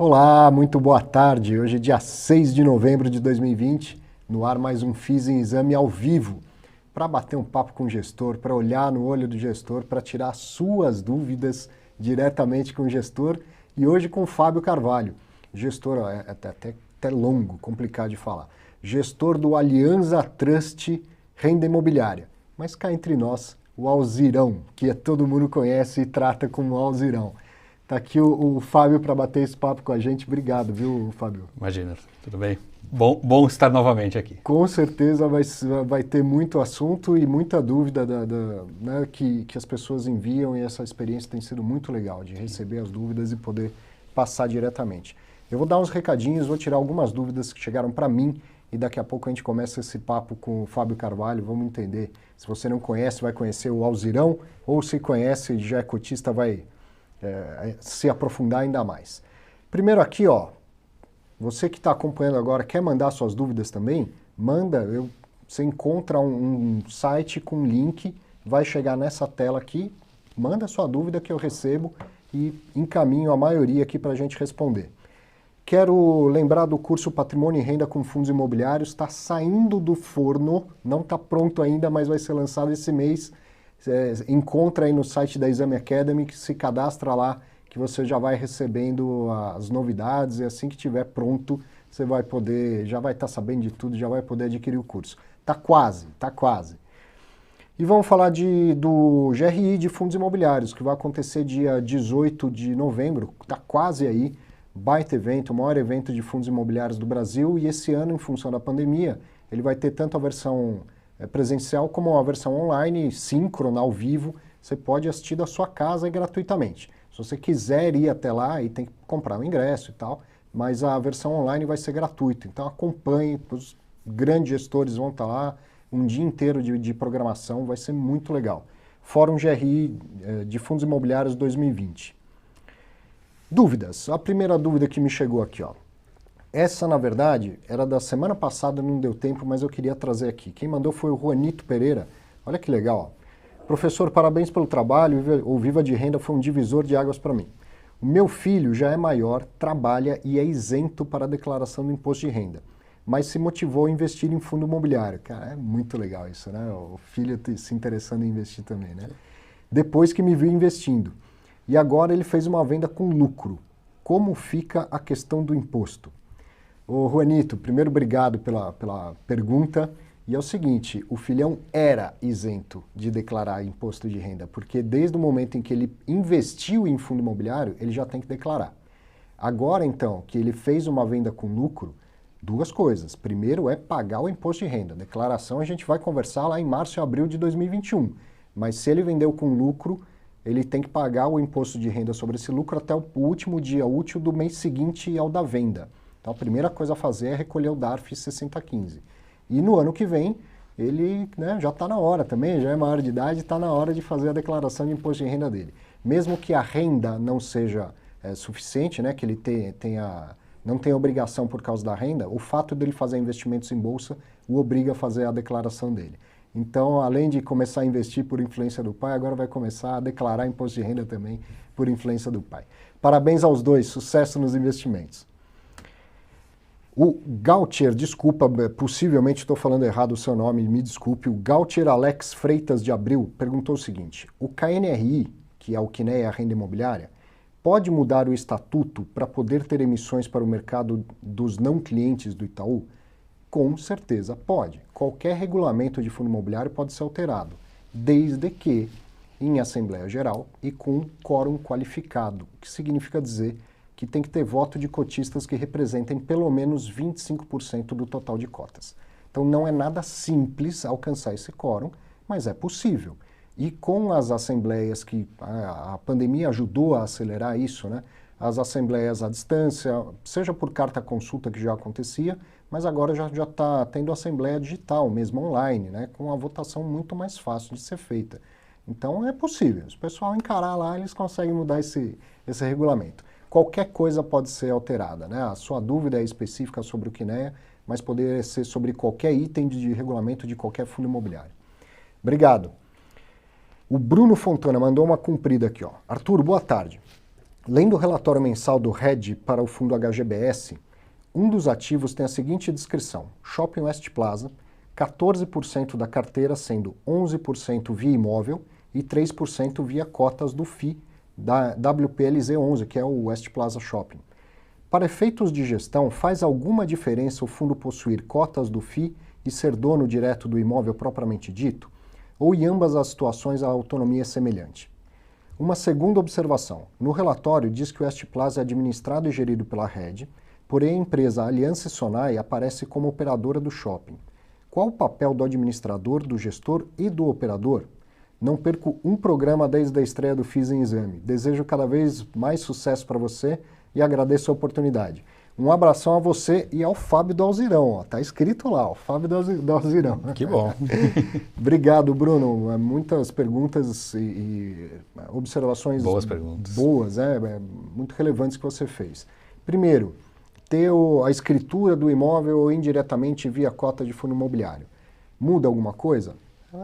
Olá, muito boa tarde. Hoje é dia 6 de novembro de 2020, no ar mais um FIZ em Exame ao vivo, para bater um papo com o gestor, para olhar no olho do gestor, para tirar suas dúvidas diretamente com o gestor e hoje com o Fábio Carvalho, gestor, até longo, complicado de falar, gestor do Alianza Trust Renda Imobiliária, mas cá entre nós, o Alzirão, que todo mundo conhece e trata como Alzirão. Tá aqui o Fábio para bater esse papo com a gente. Obrigado, viu, Fábio? Imagina, tudo bem? Bom estar novamente aqui. Com certeza vai ter muito assunto e muita dúvida né, que as pessoas enviam, e essa experiência tem sido muito legal, de receber as dúvidas e poder passar diretamente. Eu vou dar uns recadinhos, vou tirar algumas dúvidas que chegaram para mim e daqui a pouco a gente começa esse papo com o Fábio Carvalho. Vamos entender. Se você não conhece, vai conhecer o Alzirão, ou se conhece e já é cotista, vai se aprofundar ainda mais. Primeiro aqui, ó, você que está acompanhando agora, quer mandar suas dúvidas também? Manda, você encontra um site com link, vai chegar nessa tela aqui, manda sua dúvida que eu recebo e encaminho a maioria aqui para a gente responder. Quero lembrar do curso Patrimônio e Renda com Fundos Imobiliários, está saindo do forno, não está pronto ainda, mas vai ser lançado esse mês. Encontra aí no site da Exame Academy, que se cadastra lá, que você já vai recebendo as novidades e assim que estiver pronto, você vai poder, já vai estar sabendo de tudo, já vai poder adquirir o curso. Tá quase. E vamos falar do GRI de Fundos Imobiliários, que vai acontecer dia 18 de novembro, tá quase aí, baita evento, o maior evento de fundos imobiliários do Brasil, e esse ano, em função da pandemia, ele vai ter tanto a versão presencial como a versão online, síncrona, ao vivo. Você pode assistir da sua casa gratuitamente. Se você quiser ir até lá, aí tem que comprar um ingresso e tal, mas a versão online vai ser gratuita. Então acompanhe, os grandes gestores vão estar lá, um dia inteiro de programação, vai ser muito legal. Fórum GRI de Fundos Imobiliários 2020. Dúvidas. A primeira dúvida que me chegou aqui, ó. Essa, na verdade, era da semana passada, não deu tempo, mas eu queria trazer aqui. Quem mandou foi o Juanito Pereira. Olha que legal. Professor, parabéns pelo trabalho. O Viva de Renda foi um divisor de águas para mim. O meu filho já é maior, trabalha e é isento para a declaração do imposto de renda, mas se motivou a investir em fundo imobiliário. Cara, é muito legal isso, né? O filho se interessando em investir também, né? Depois que me viu investindo. E agora ele fez uma venda com lucro. Como fica a questão do imposto? Ô Juanito, primeiro obrigado pela pergunta. E é o seguinte, o filhão era isento de declarar imposto de renda, porque desde o momento em que ele investiu em fundo imobiliário, ele já tem que declarar. Agora, então, que ele fez uma venda com lucro, duas coisas. Primeiro é pagar o imposto de renda. Declaração a gente vai conversar lá em março e abril de 2021. Mas se ele vendeu com lucro, ele tem que pagar o imposto de renda sobre esse lucro até o último dia útil do mês seguinte ao da venda. Então a primeira coisa a fazer é recolher o DARF 6015. E no ano que vem, ele já está na hora também, já é maior de idade, está na hora de fazer a declaração de imposto de renda dele. Mesmo que a renda não seja suficiente, né, que ele não tenha obrigação por causa da renda, o fato dele fazer investimentos em bolsa o obriga a fazer a declaração dele. Então, além de começar a investir por influência do pai, agora vai começar a declarar imposto de renda também por influência do pai. Parabéns aos dois, sucesso nos investimentos. O Gautier, desculpa, possivelmente estou falando errado o seu nome, me desculpe, o Gautier Alex Freitas de Abril perguntou o seguinte: o KNRI, que é o CNEA Renda Imobiliária, pode mudar o estatuto para poder ter emissões para o mercado dos não clientes do Itaú? Com certeza pode. Qualquer regulamento de fundo imobiliário pode ser alterado, desde que em Assembleia Geral e com quórum qualificado, o que significa dizer que tem que ter voto de cotistas que representem pelo menos 25% do total de cotas. Então não é nada simples alcançar esse quórum, mas é possível. E com as assembleias que a pandemia ajudou a acelerar isso, né? As assembleias à distância, seja por carta consulta que já acontecia, mas agora já está tendo assembleia digital, mesmo online, né? Com a votação muito mais fácil de ser feita. Então é possível. Se o pessoal encarar lá, eles conseguem mudar esse regulamento. Qualquer coisa pode ser alterada, né? A sua dúvida é específica sobre o CNEA, mas poderia ser sobre qualquer item de regulamento de qualquer fundo imobiliário. Obrigado. O Bruno Fontana mandou uma comprida aqui, ó. Arthur, boa tarde. Lendo o relatório mensal do RED para o fundo HGBS, um dos ativos tem a seguinte descrição: Shopping West Plaza, 14% da carteira sendo 11% via imóvel e 3% via cotas do FII da WPLZ11, que é o West Plaza Shopping. Para efeitos de gestão, faz alguma diferença o fundo possuir cotas do FII e ser dono direto do imóvel propriamente dito? Ou em ambas as situações a autonomia é semelhante? Uma segunda observação. No relatório diz que o West Plaza é administrado e gerido pela RED, porém a empresa Aliança Sonai aparece como operadora do shopping. Qual o papel do administrador, do gestor e do operador? Não perco um programa desde a estreia do Fiz em Exame. Desejo cada vez mais sucesso para você e agradeço a oportunidade. Um abração a você e ao Fábio do Alzirão. Ó. Tá escrito lá, ó, Fábio do Alzirão. Que bom. Obrigado, Bruno. Muitas perguntas e observações boas perguntas. Boas, muito relevantes que você fez. Primeiro, ter a escritura do imóvel ou indiretamente via cota de fundo imobiliário. Muda alguma coisa?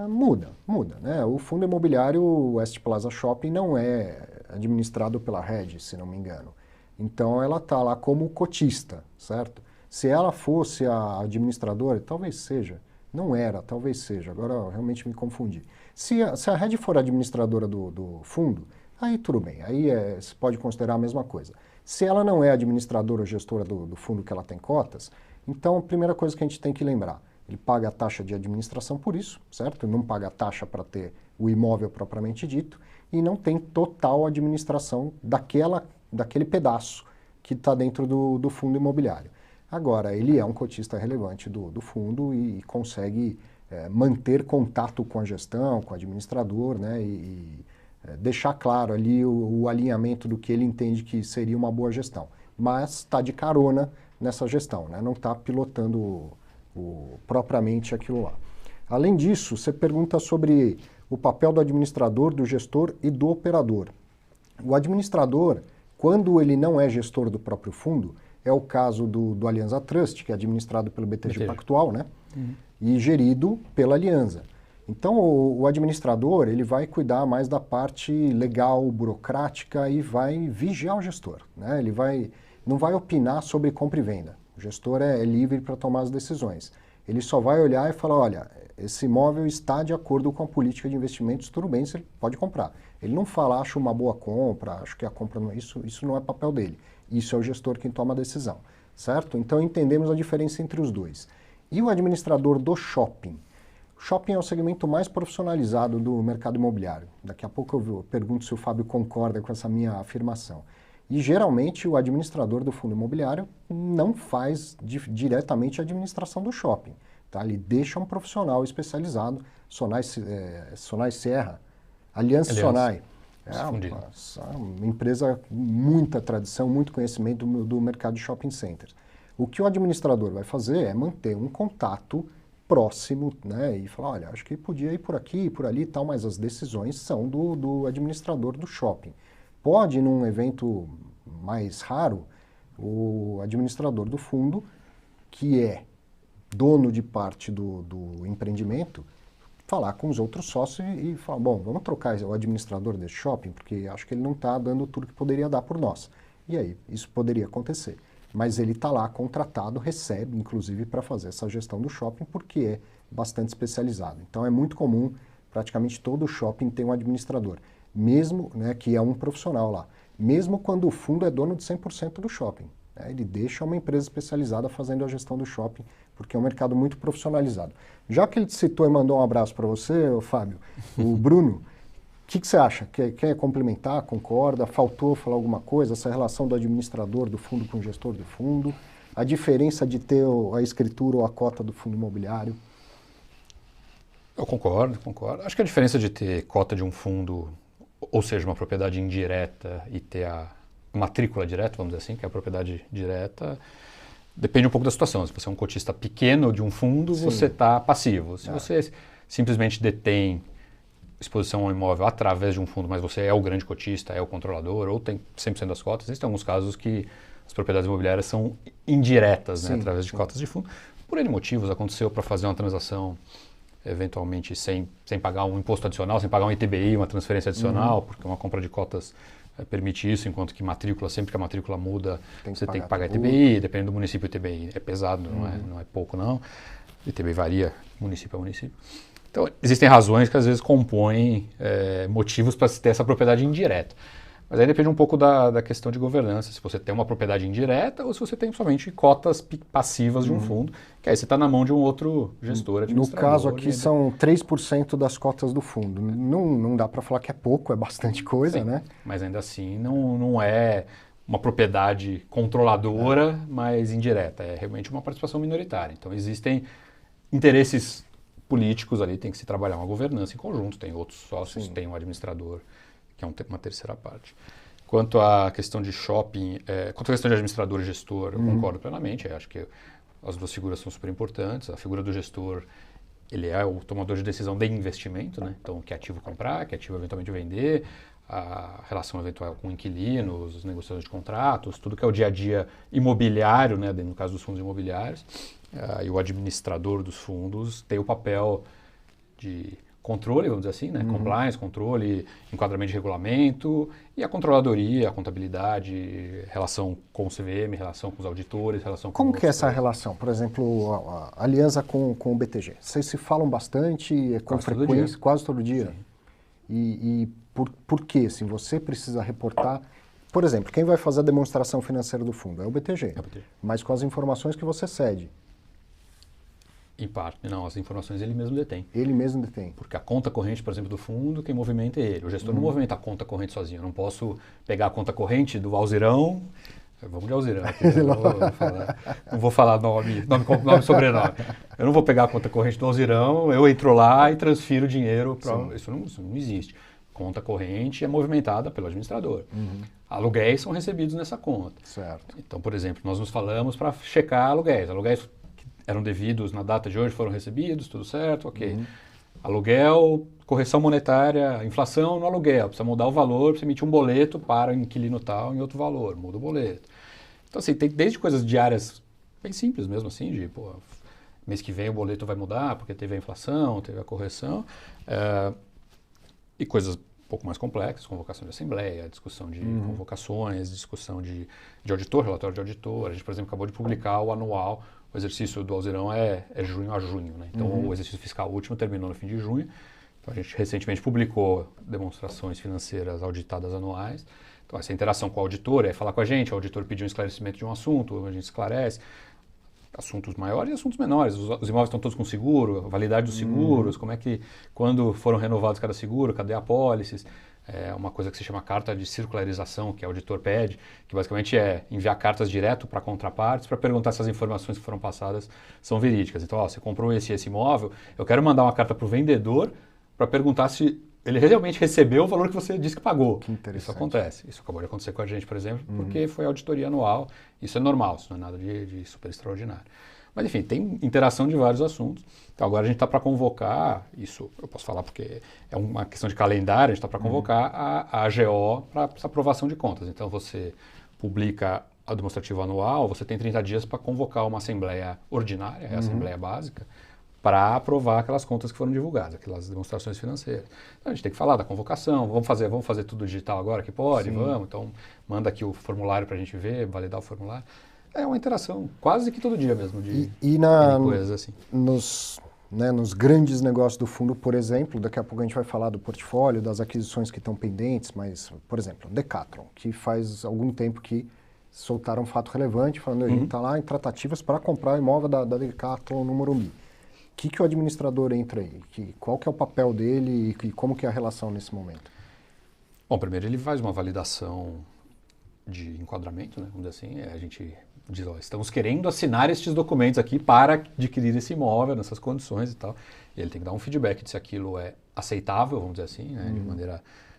Muda, né? O fundo imobiliário West Plaza Shopping não é administrado pela RED, se não me engano. Então ela está lá como cotista, certo? Se ela fosse a administradora, talvez seja. Não era, talvez seja. Agora eu realmente me confundi. Se a RED for a administradora do fundo, aí tudo bem. Aí você pode considerar a mesma coisa. Se ela não é administradora ou gestora do fundo que ela tem cotas, então a primeira coisa que a gente tem que lembrar, ele paga a taxa de administração por isso, certo? Não paga a taxa para ter o imóvel propriamente dito e não tem total administração daquele pedaço que está dentro do fundo imobiliário. Agora, ele é um cotista relevante do fundo e consegue manter contato com a gestão, com o administrador, né? E deixar claro ali o alinhamento do que ele entende que seria uma boa gestão. Mas está de carona nessa gestão, né? Não está pilotando propriamente aquilo lá. Além disso, você pergunta sobre o papel do administrador, do gestor e do operador. O administrador, quando ele não é gestor do próprio fundo, é o caso do Alianza Trust, que é administrado pelo BTG Pactual, né? E gerido pela Alianza. Então, o administrador, ele vai cuidar mais da parte legal, burocrática e vai vigiar o gestor, né? Ele não vai opinar sobre compra e venda. O gestor é livre para tomar as decisões. Ele só vai olhar e falar, olha, esse imóvel está de acordo com a política de investimentos, tudo bem, você pode comprar. Ele não fala, acho uma boa compra, acho que a compra não é isso não é papel dele. Isso é o gestor quem toma a decisão, certo? Então entendemos a diferença entre os dois. E o administrador do shopping? O shopping é o segmento mais profissionalizado do mercado imobiliário. Daqui a pouco eu pergunto se o Fábio concorda com essa minha afirmação. E geralmente o administrador do fundo imobiliário não faz diretamente a administração do shopping. Tá? Ele deixa um profissional especializado, Sonai Serra, Aliança Sonai. É uma empresa com muita tradição, muito conhecimento do mercado de shopping centers. O que o administrador vai fazer é manter um contato próximo, né, e falar, olha, acho que podia ir por aqui, por ali e tal, mas as decisões são do administrador do shopping. Pode, num evento mais raro, o administrador do fundo, que é dono de parte do empreendimento, falar com os outros sócios e falar, bom, vamos trocar o administrador desse shopping, porque acho que ele não está dando tudo que poderia dar por nós. E aí, isso poderia acontecer. Mas ele está lá contratado, recebe, inclusive, para fazer essa gestão do shopping, porque é bastante especializado. Então, é muito comum, praticamente todo shopping tem um administrador, mesmo, né, que é um profissional lá, mesmo quando o fundo é dono de 100% do shopping. Né, ele deixa uma empresa especializada fazendo a gestão do shopping, porque é um mercado muito profissionalizado. Já que ele te citou e mandou um abraço para você, Fábio, o Bruno, o que você acha? Quer complementar? Concorda? Faltou falar alguma coisa? Essa relação do administrador do fundo com o gestor do fundo? A diferença de ter a escritura ou a cota do fundo imobiliário? Eu concordo. Acho que a diferença de ter cota de um fundo, ou seja, uma propriedade indireta, e ter a matrícula direta, vamos dizer assim, que é a propriedade direta, depende um pouco da situação. Se você é um cotista pequeno de um fundo, sim, você está passivo. Se você simplesmente detém exposição ao imóvel através de um fundo, mas você é o grande cotista, é o controlador, ou tem 100% das cotas, existem alguns casos que as propriedades imobiliárias são indiretas, né, através de cotas de fundo. Por N motivos, aconteceu para fazer uma transação, eventualmente sem pagar um imposto adicional, sem pagar um ITBI, uma transferência adicional, porque uma compra de cotas permite isso, enquanto que matrícula, sempre que a matrícula muda, você tem que pagar tributo. ITBI, dependendo do município, o ITBI é pesado, não é pouco não. O ITBI varia município a município. Então, existem razões que às vezes compõem motivos para se ter essa propriedade indireta. Mas aí depende um pouco da questão de governança, se você tem uma propriedade indireta ou se você tem somente cotas passivas de um fundo, que aí você está na mão de um outro gestor, administrador. No caso aqui são 3% das cotas do fundo. Não dá para falar que é pouco, é bastante coisa, sim, né? Mas ainda assim não é uma propriedade controladora, mas indireta. É realmente uma participação minoritária. Então existem interesses políticos ali, tem que se trabalhar uma governança em conjunto, tem outros sócios, Sim. tem um administrador, que é uma terceira parte. Quanto à questão de shopping, quanto à questão de administrador e gestor, eu concordo plenamente. Eu acho que as duas figuras são super importantes. A figura do gestor, ele é o tomador de decisão de investimento, né? Então, que ativo comprar, que ativo eventualmente vender, a relação eventual com inquilinos, as negociações de contratos, tudo que é o dia a dia imobiliário, né? No caso dos fundos imobiliários. E o administrador dos fundos tem o papel de controle, vamos dizer assim, né? Compliance, controle, enquadramento de regulamento e a controladoria, a contabilidade, relação com o CVM, relação com os auditores, relação com Como que é essa coisas. relação? Por exemplo, a aliança com o BTG. Vocês se falam bastante, com Quase todo frequência, dia. quase todo dia? Sim. E por que, assim, você precisa reportar... Por exemplo, quem vai fazer a demonstração financeira do fundo é o BTG, É o BTG. mas com as informações que você cede. Em parte, não, as informações ele mesmo detém. Ele mesmo detém. Porque a conta corrente, por exemplo, do fundo, quem movimenta é ele. O gestor não movimenta a conta corrente sozinho. Eu não posso pegar a conta corrente do Alzirão. Vamos de Alzirão aqui. Não vou falar nome e sobrenome. Eu não vou pegar a conta corrente do Alzirão, eu entro lá e transfiro dinheiro para... Isso não existe. Conta corrente é movimentada pelo administrador. Aluguéis são recebidos nessa conta. Certo. Então, por exemplo, nós nos falamos para checar aluguéis. Aluguéis eram devidos na data de hoje, foram recebidos, tudo certo, ok. Aluguel, correção monetária, inflação no aluguel, precisa mudar o valor, precisa emitir um boleto para inquilino tal em outro valor, muda o boleto. Então, assim, tem desde coisas diárias bem simples mesmo, assim, de, pô, mês que vem o boleto vai mudar porque teve a inflação, teve a correção, e coisas um pouco mais complexas, convocação de assembleia, discussão de convocações, discussão de auditor, relatório de auditor. A gente, por exemplo, acabou de publicar o anual. O exercício do Alzirão é junho a junho, né? Então, o exercício fiscal último terminou no fim de junho. Então, a gente recentemente publicou demonstrações financeiras auditadas anuais. Então, essa interação com o auditor é falar com a gente, o auditor pediu um esclarecimento de um assunto, a gente esclarece. Assuntos maiores e assuntos menores. Os imóveis estão todos com seguro, a validade dos seguros, como é que, quando foram renovados cada seguro, cadê a apólices? É uma coisa que se chama carta de circularização, que o auditor pede, que basicamente é enviar cartas direto para contrapartes para perguntar se as informações que foram passadas são verídicas. Então, você comprou esse imóvel, eu quero mandar uma carta para o vendedor para perguntar se ele realmente recebeu o valor que você disse que pagou. Que interessante. Isso acontece. Isso acabou de acontecer com a gente, por exemplo, porque foi auditoria anual. Isso é normal, isso não é nada de super extraordinário. Mas, enfim, tem interação de vários assuntos. Então, agora a gente está para convocar, isso eu posso falar porque é uma questão de calendário, a gente está para convocar a AGO para essa aprovação de contas. Então, você publica a demonstrativa anual, você tem 30 dias para convocar uma assembleia ordinária, a assembleia básica, para aprovar aquelas contas que foram divulgadas, aquelas demonstrações financeiras. Então, a gente tem que falar da convocação, vamos fazer tudo digital agora que pode? Vamos, então manda aqui o formulário para a gente ver, validar o formulário. É uma interação quase que todo dia mesmo, de coisas assim. Nos grandes negócios do fundo, por exemplo, daqui a pouco a gente vai falar do portfólio, das aquisições que estão pendentes, mas, por exemplo, Decathlon, que faz algum tempo que soltaram um fato relevante, falando que a gente está lá em tratativas para comprar o imóvel da Decathlon no Morumbi. O que o administrador entra aí? Qual que é o papel dele e como que é a relação nesse momento? Bom, primeiro ele faz uma validação de enquadramento, né? Vamos dizer assim, a gente diz, ó, estamos querendo assinar estes documentos aqui para adquirir esse imóvel nessas condições e tal. E ele tem que dar um feedback de se aquilo é aceitável, vamos dizer assim, né?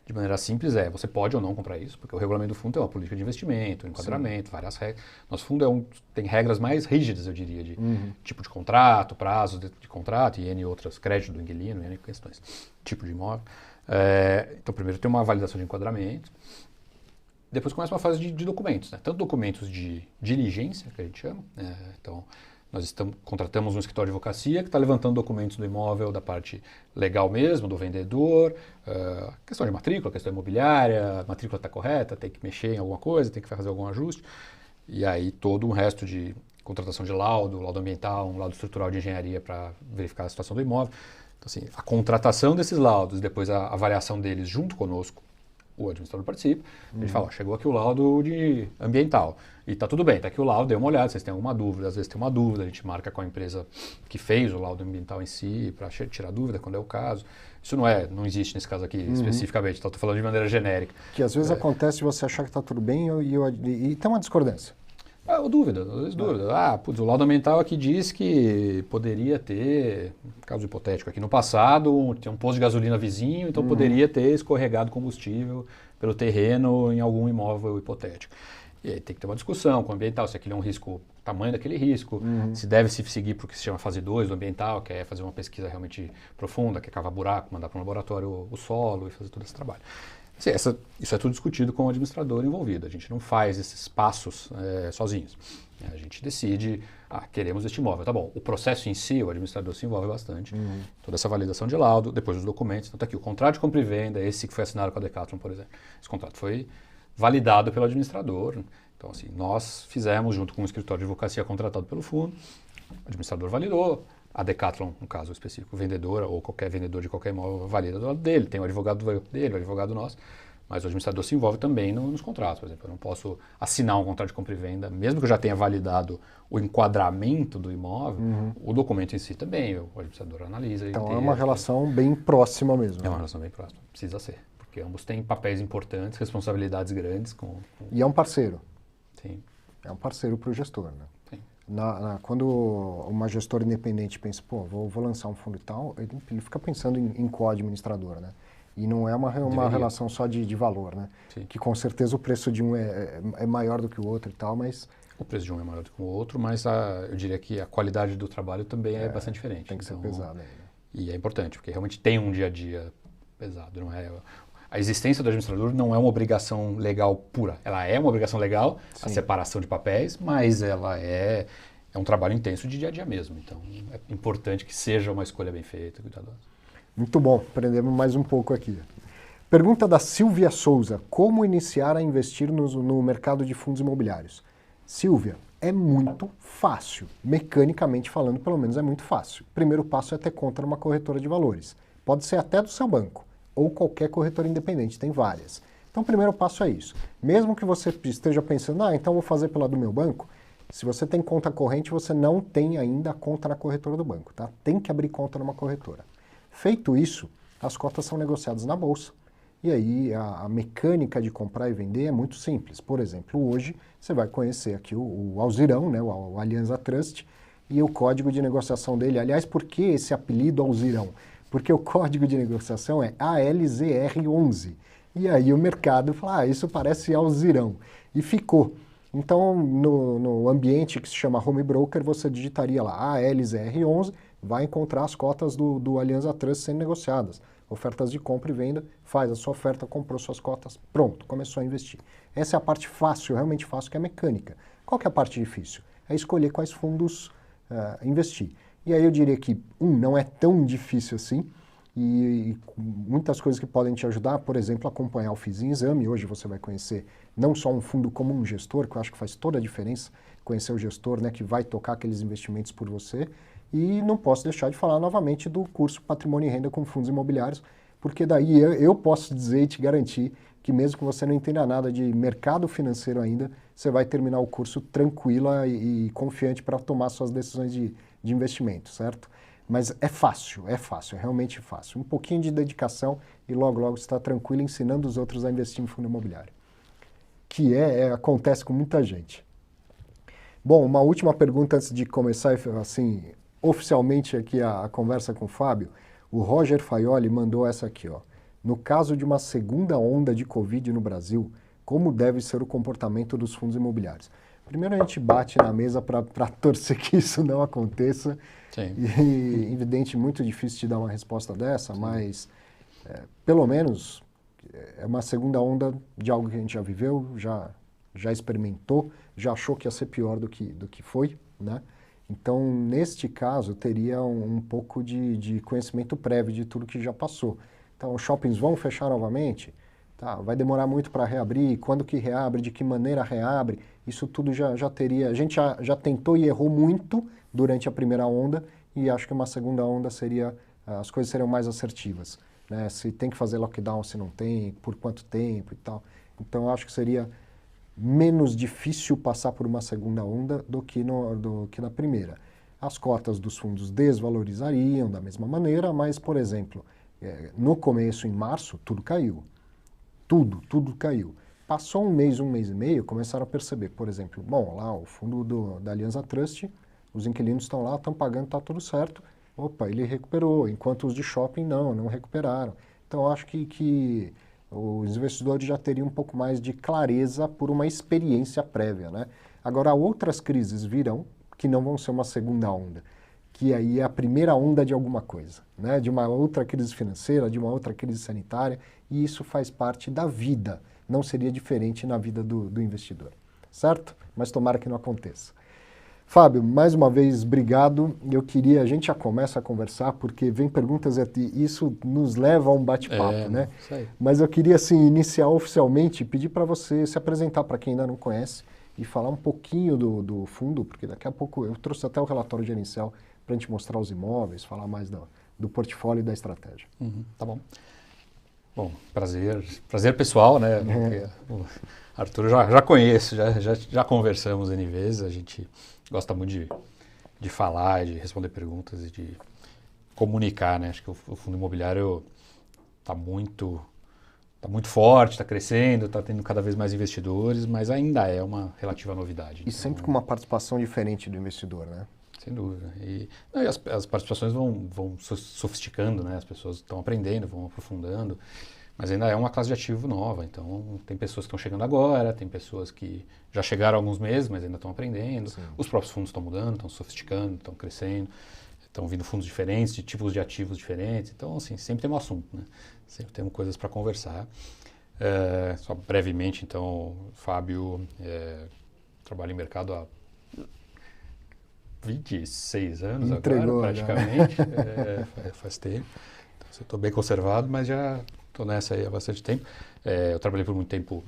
De maneira simples, você pode ou não comprar isso, porque o regulamento do fundo tem uma política de investimento, enquadramento, várias regras. Nosso fundo tem regras mais rígidas, eu diria, de tipo de contrato, prazo de contrato e N outras, crédito do inquilino, N questões, tipo de imóvel. Então, primeiro tem uma validação de enquadramento. Depois começa uma fase de documentos, né? Tanto documentos de diligência, que a gente chama, então Nós contratamos um escritório de advocacia que está levantando documentos do imóvel, da parte legal mesmo, do vendedor, questão de matrícula, questão imobiliária, a matrícula está correta, tem que mexer em alguma coisa, tem que fazer algum ajuste. E aí todo o resto de contratação de laudo ambiental, um laudo estrutural de engenharia para verificar a situação do imóvel. Então, assim, a contratação desses laudos, depois a avaliação deles junto conosco, o administrador participa, ele fala, ó, chegou aqui o laudo de ambiental e está tudo bem, está aqui o laudo, dê uma olhada, vocês têm alguma dúvida, às vezes tem uma dúvida, a gente marca com a empresa que fez o laudo ambiental em si, para tirar dúvida quando é o caso. Isso não existe nesse caso aqui especificamente, então estou falando de maneira genérica. Que às vezes acontece de você achar que está tudo bem e tem uma discordância. Dúvida, às vezes dúvida. O laudo ambiental aqui diz que poderia ter, caso hipotético aqui no passado, tinha um posto de gasolina vizinho, então poderia ter escorregado combustível pelo terreno em algum imóvel hipotético. E aí tem que ter uma discussão com o ambiental, se aquele é um risco, o tamanho daquele risco, se deve se seguir para o que se chama fase 2 do ambiental, que é fazer uma pesquisa realmente profunda, que é cavar buraco, mandar para um laboratório o solo e fazer todo esse trabalho. Sim, isso é tudo discutido com o administrador envolvido. A gente não faz esses passos sozinhos. A gente decide, queremos este imóvel. Tá bom, o processo em si, o administrador se envolve bastante. Toda essa validação de laudo, depois os documentos. Então tá aqui, o contrato de compra e venda, esse que foi assinado com a Decathlon, por exemplo. Esse contrato foi validado pelo administrador. Então, assim, nós fizemos, junto com o escritório de advocacia contratado pelo fundo, o administrador validou. A Decathlon, no caso específico, vendedora ou qualquer vendedor de qualquer imóvel valida do lado dele, tem o advogado dele, o advogado nosso, mas o administrador se envolve também nos contratos. Por exemplo, eu não posso assinar um contrato de compra e venda, mesmo que eu já tenha validado o enquadramento do imóvel, o documento em si também, o administrador analisa. Então é uma relação bem próxima mesmo. É uma relação bem próxima, precisa ser, porque ambos têm papéis importantes, responsabilidades grandes. E é um parceiro. Sim. É um parceiro para o gestor, né? Sim. Quando uma gestora independente pensa, pô, vou lançar um fundo e tal, ele fica pensando em co-administrador, né? E não é uma relação só de valor, né? Sim. Que com certeza o preço de um é maior do que o outro e tal, mas... O preço de um é maior do que o outro, mas eu diria que a qualidade do trabalho também é bastante diferente. Tem que ser pesado aí, né? E é importante, porque realmente tem um dia a dia pesado, não é... A existência do administrador não é uma obrigação legal pura. Ela é uma obrigação legal, sim, a separação de papéis, mas ela é um trabalho intenso de dia a dia mesmo. Então, é importante que seja uma escolha bem feita, cuidadosa. Muito bom, aprendemos mais um pouco aqui. Pergunta da Silvia Souza. Como iniciar a investir no mercado de fundos imobiliários? Silvia, é muito fácil. Mecanicamente falando, pelo menos é muito fácil. O primeiro passo é ter conta numa corretora de valores. Pode ser até do seu banco, ou qualquer corretora independente, tem várias. Então o primeiro passo é isso. Mesmo que você esteja pensando, então vou fazer pela do meu banco, se você tem conta corrente, você não tem ainda a conta na corretora do banco, tá? Tem que abrir conta numa corretora. Feito isso, as cotas são negociadas na bolsa. E aí a mecânica de comprar e vender é muito simples. Por exemplo, hoje você vai conhecer aqui o Alzirão, né, o Alianza Trust, e o código de negociação dele. Aliás, por que esse apelido Alzirão? Porque o código de negociação é ALZR11. E aí o mercado fala, isso parece Alzirão. E ficou. Então, no ambiente que se chama Home Broker, você digitaria lá ALZR11, vai encontrar as cotas do Alianza Trust sendo negociadas. Ofertas de compra e venda, faz a sua oferta, comprou suas cotas, pronto, começou a investir. Essa é a parte fácil, realmente fácil, que é a mecânica. Qual que é a parte difícil? É escolher quais fundos investir. E aí eu diria que, não é tão difícil assim, e muitas coisas que podem te ajudar, por exemplo, acompanhar o FIIs em Exame. Hoje você vai conhecer não só um fundo como um gestor, que eu acho que faz toda a diferença, conhecer o gestor, né, que vai tocar aqueles investimentos por você. E não posso deixar de falar novamente do curso Patrimônio e Renda com Fundos Imobiliários, porque daí eu posso dizer e te garantir que mesmo que você não entenda nada de mercado financeiro ainda, você vai terminar o curso tranquila e confiante para tomar suas decisões de investimento, certo? Mas é fácil, é realmente fácil. Um pouquinho de dedicação e logo, logo você está tranquilo ensinando os outros a investir em fundo imobiliário. Que acontece com muita gente. Bom, uma última pergunta antes de começar, assim, oficialmente aqui a conversa com o Fábio. O Roger Faioli mandou essa aqui, ó. No caso de uma segunda onda de Covid no Brasil, como deve ser o comportamento dos fundos imobiliários? Primeiro a gente bate na mesa para torcer que isso não aconteça. Sim. E, evidente, muito difícil te dar uma resposta dessa, sim, mas pelo menos é uma segunda onda de algo que a gente já viveu, já experimentou, já achou que ia ser pior do que foi, né? Então, neste caso, teria um pouco de conhecimento prévio de tudo que já passou. Então, os shoppings vão fechar novamente? Tá, vai demorar muito para reabrir? Quando que reabre? De que maneira reabre? Isso tudo já teria... A gente já tentou e errou muito durante a primeira onda e acho que uma segunda onda seria... As coisas seriam mais assertivas, né? Se tem que fazer lockdown, se não tem, por quanto tempo e tal. Então, eu acho que seria menos difícil passar por uma segunda onda do que na primeira. As cotas dos fundos desvalorizariam da mesma maneira, mas, por exemplo, no começo, em março, tudo caiu. Tudo caiu. Passou um mês e meio, começaram a perceber, por exemplo, bom, lá o fundo da Alianza Trust, os inquilinos estão lá, estão pagando, está tudo certo. Opa, ele recuperou, enquanto os de shopping não recuperaram. Então, eu acho que os investidores já teriam um pouco mais de clareza por uma experiência prévia, né? Agora, outras crises virão que não vão ser uma segunda onda, que aí é a primeira onda de alguma coisa, né? De uma outra crise financeira, de uma outra crise sanitária, e isso faz parte da vida, não seria diferente na vida do investidor, certo? Mas tomara que não aconteça. Fábio, mais uma vez, obrigado. A gente já começa a conversar, porque vem perguntas e isso nos leva a um bate-papo, né? Isso aí. Mas eu queria, assim, iniciar oficialmente, pedir para você se apresentar para quem ainda não conhece e falar um pouquinho do fundo, porque daqui a pouco eu trouxe até o relatório gerencial para a gente mostrar os imóveis, falar mais do portfólio e da estratégia. Tá bom. Bom, prazer pessoal, né? O Arthur eu já conheço, já conversamos N vezes, a gente gosta muito de falar, de responder perguntas e de comunicar, né? Acho que o fundo imobiliário está muito forte, está crescendo, está tendo cada vez mais investidores, mas ainda é uma relativa novidade. E sempre com uma participação diferente do investidor, né? Sem dúvida. E as participações vão sofisticando, né? As pessoas estão aprendendo, vão aprofundando, mas ainda é uma classe de ativo nova. Então, tem pessoas que estão chegando agora, tem pessoas que já chegaram há alguns meses, mas ainda estão aprendendo. Sim. Os próprios fundos estão mudando, estão sofisticando, estão crescendo, estão vindo fundos diferentes, de tipos de ativos diferentes. Então, assim, sempre tem um assunto, né? Sempre temos coisas para conversar. Só brevemente, então, Fábio, trabalho em mercado há 26 anos Entregou, agora, praticamente. Faz tempo. Então, eu estou bem conservado, mas já estou nessa aí há bastante tempo. Eu trabalhei por muito tempo,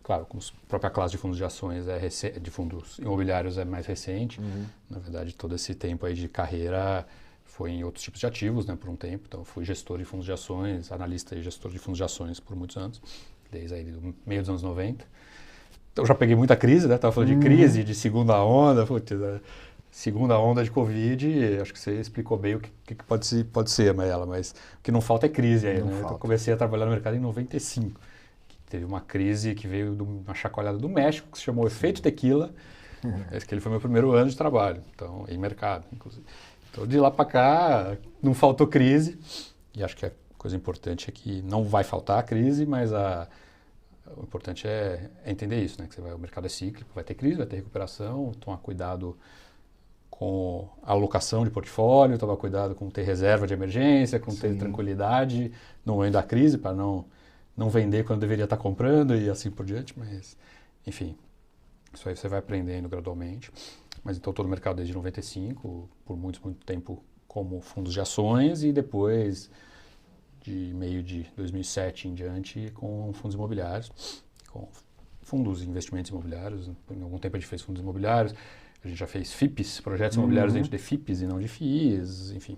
claro, como a própria classe de fundos de ações, de fundos imobiliários é mais recente. Uhum. Na verdade, todo esse tempo aí de carreira foi em outros tipos de ativos, né, por um tempo. Então, fui gestor de fundos de ações, analista e gestor de fundos de ações por muitos anos, desde aí do meio dos anos 90. Então, já peguei muita crise, né? Estava falando de crise, de segunda onda, segunda onda de Covid, acho que você explicou bem o que pode ser, Maela, mas o que não falta é crise aí, né? Então, eu comecei a trabalhar no mercado em 95, que teve uma crise que veio de uma chacoalhada do México, que se chamou Efeito Tequila. Aquele foi meu primeiro ano de trabalho, então, em mercado, inclusive. Então, de lá para cá, não faltou crise, e acho que a coisa importante é que não vai faltar a crise, mas o importante é entender isso, né? Que o mercado é cíclico, vai ter crise, vai ter recuperação, tomar cuidado com a alocação de portfólio, tomar cuidado com ter reserva de emergência, com ter tranquilidade no momento da crise, para não vender quando deveria estar comprando e assim por diante, mas, enfim, isso aí você vai aprendendo gradualmente. Mas então todo o mercado desde 95, por muito tempo como fundos de ações e depois de meio de 2007 em diante com fundos imobiliários, com fundos de investimentos imobiliários. Em algum tempo a gente fez fundos imobiliários, a gente já fez FIPs, projetos imobiliários dentro de FIPs e não de FIIs, enfim.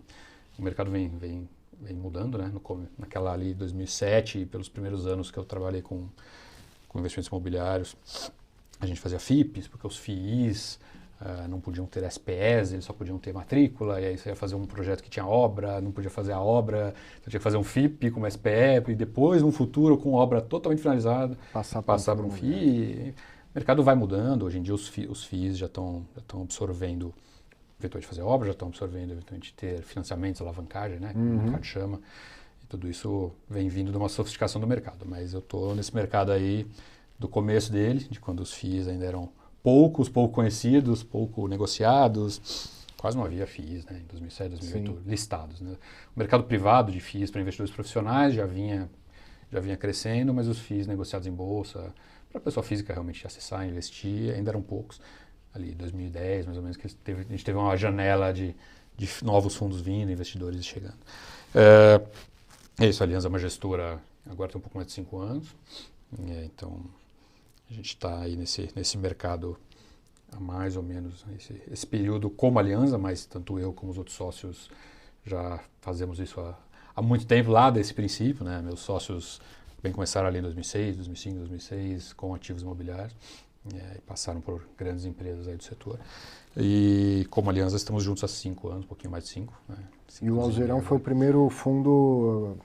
O mercado vem mudando, né? Naquela ali 2007, pelos primeiros anos que eu trabalhei com investimentos imobiliários, a gente fazia FIPs, porque os FIIs não podiam ter SPS, eles só podiam ter matrícula, e aí você ia fazer um projeto que tinha obra, não podia fazer a obra, você tinha que fazer um FIP com uma SPE, e depois, no futuro, com obra totalmente finalizada, passar para um FII. O mercado vai mudando, hoje em dia os FIIs já estão absorvendo, eventualmente fazer obra, já estão absorvendo, eventualmente ter financiamentos, alavancagem, né, como o mercado chama, e tudo isso vem vindo de uma sofisticação do mercado, mas eu estou nesse mercado aí do começo dele, de quando os FIIs ainda eram pouco conhecidos, pouco negociados, quase não havia FIIs, né, em 2007, 2008, listados, né. O mercado privado de FIIs para investidores profissionais já vinha crescendo, mas os FIIs negociados em bolsa, para a pessoa física realmente acessar, investir, ainda eram poucos. ali 2010, mais ou menos, que a gente teve uma janela de novos fundos vindo, investidores chegando. É isso, a Aliança é uma gestora, agora tem um pouco mais de 5 anos, então a gente está aí nesse mercado há mais ou menos esse período como Aliança, mas tanto eu como os outros sócios já fazemos isso há muito tempo, lá desse princípio, né? Meus sócios bem começaram ali em 2006, 2005, 2006, com ativos imobiliários, e passaram por grandes empresas aí do setor. E como Aliança estamos juntos há 5 anos, um pouquinho mais de 5. Né? E o Alzirão foi o primeiro fundo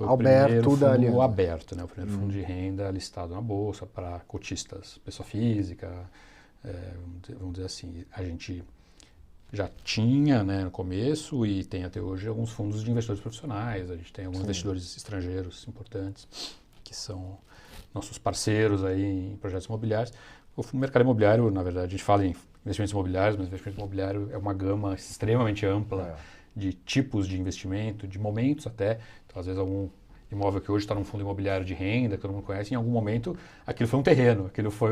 aberto da Aliança. Aberto, né? O primeiro fundo de renda listado na bolsa para cotistas, pessoa física, vamos dizer assim. A gente já tinha, né, no começo e tem até hoje alguns fundos de investidores profissionais. A gente tem alguns investidores estrangeiros importantes que são nossos parceiros aí em projetos imobiliários. O mercado imobiliário, na verdade, a gente fala em investimentos imobiliários, mas investimento imobiliário é uma gama extremamente ampla de tipos de investimento, de momentos até. Então, às vezes, algum imóvel que hoje está num fundo imobiliário de renda, que todo mundo conhece, em algum momento aquilo foi um terreno, aquilo foi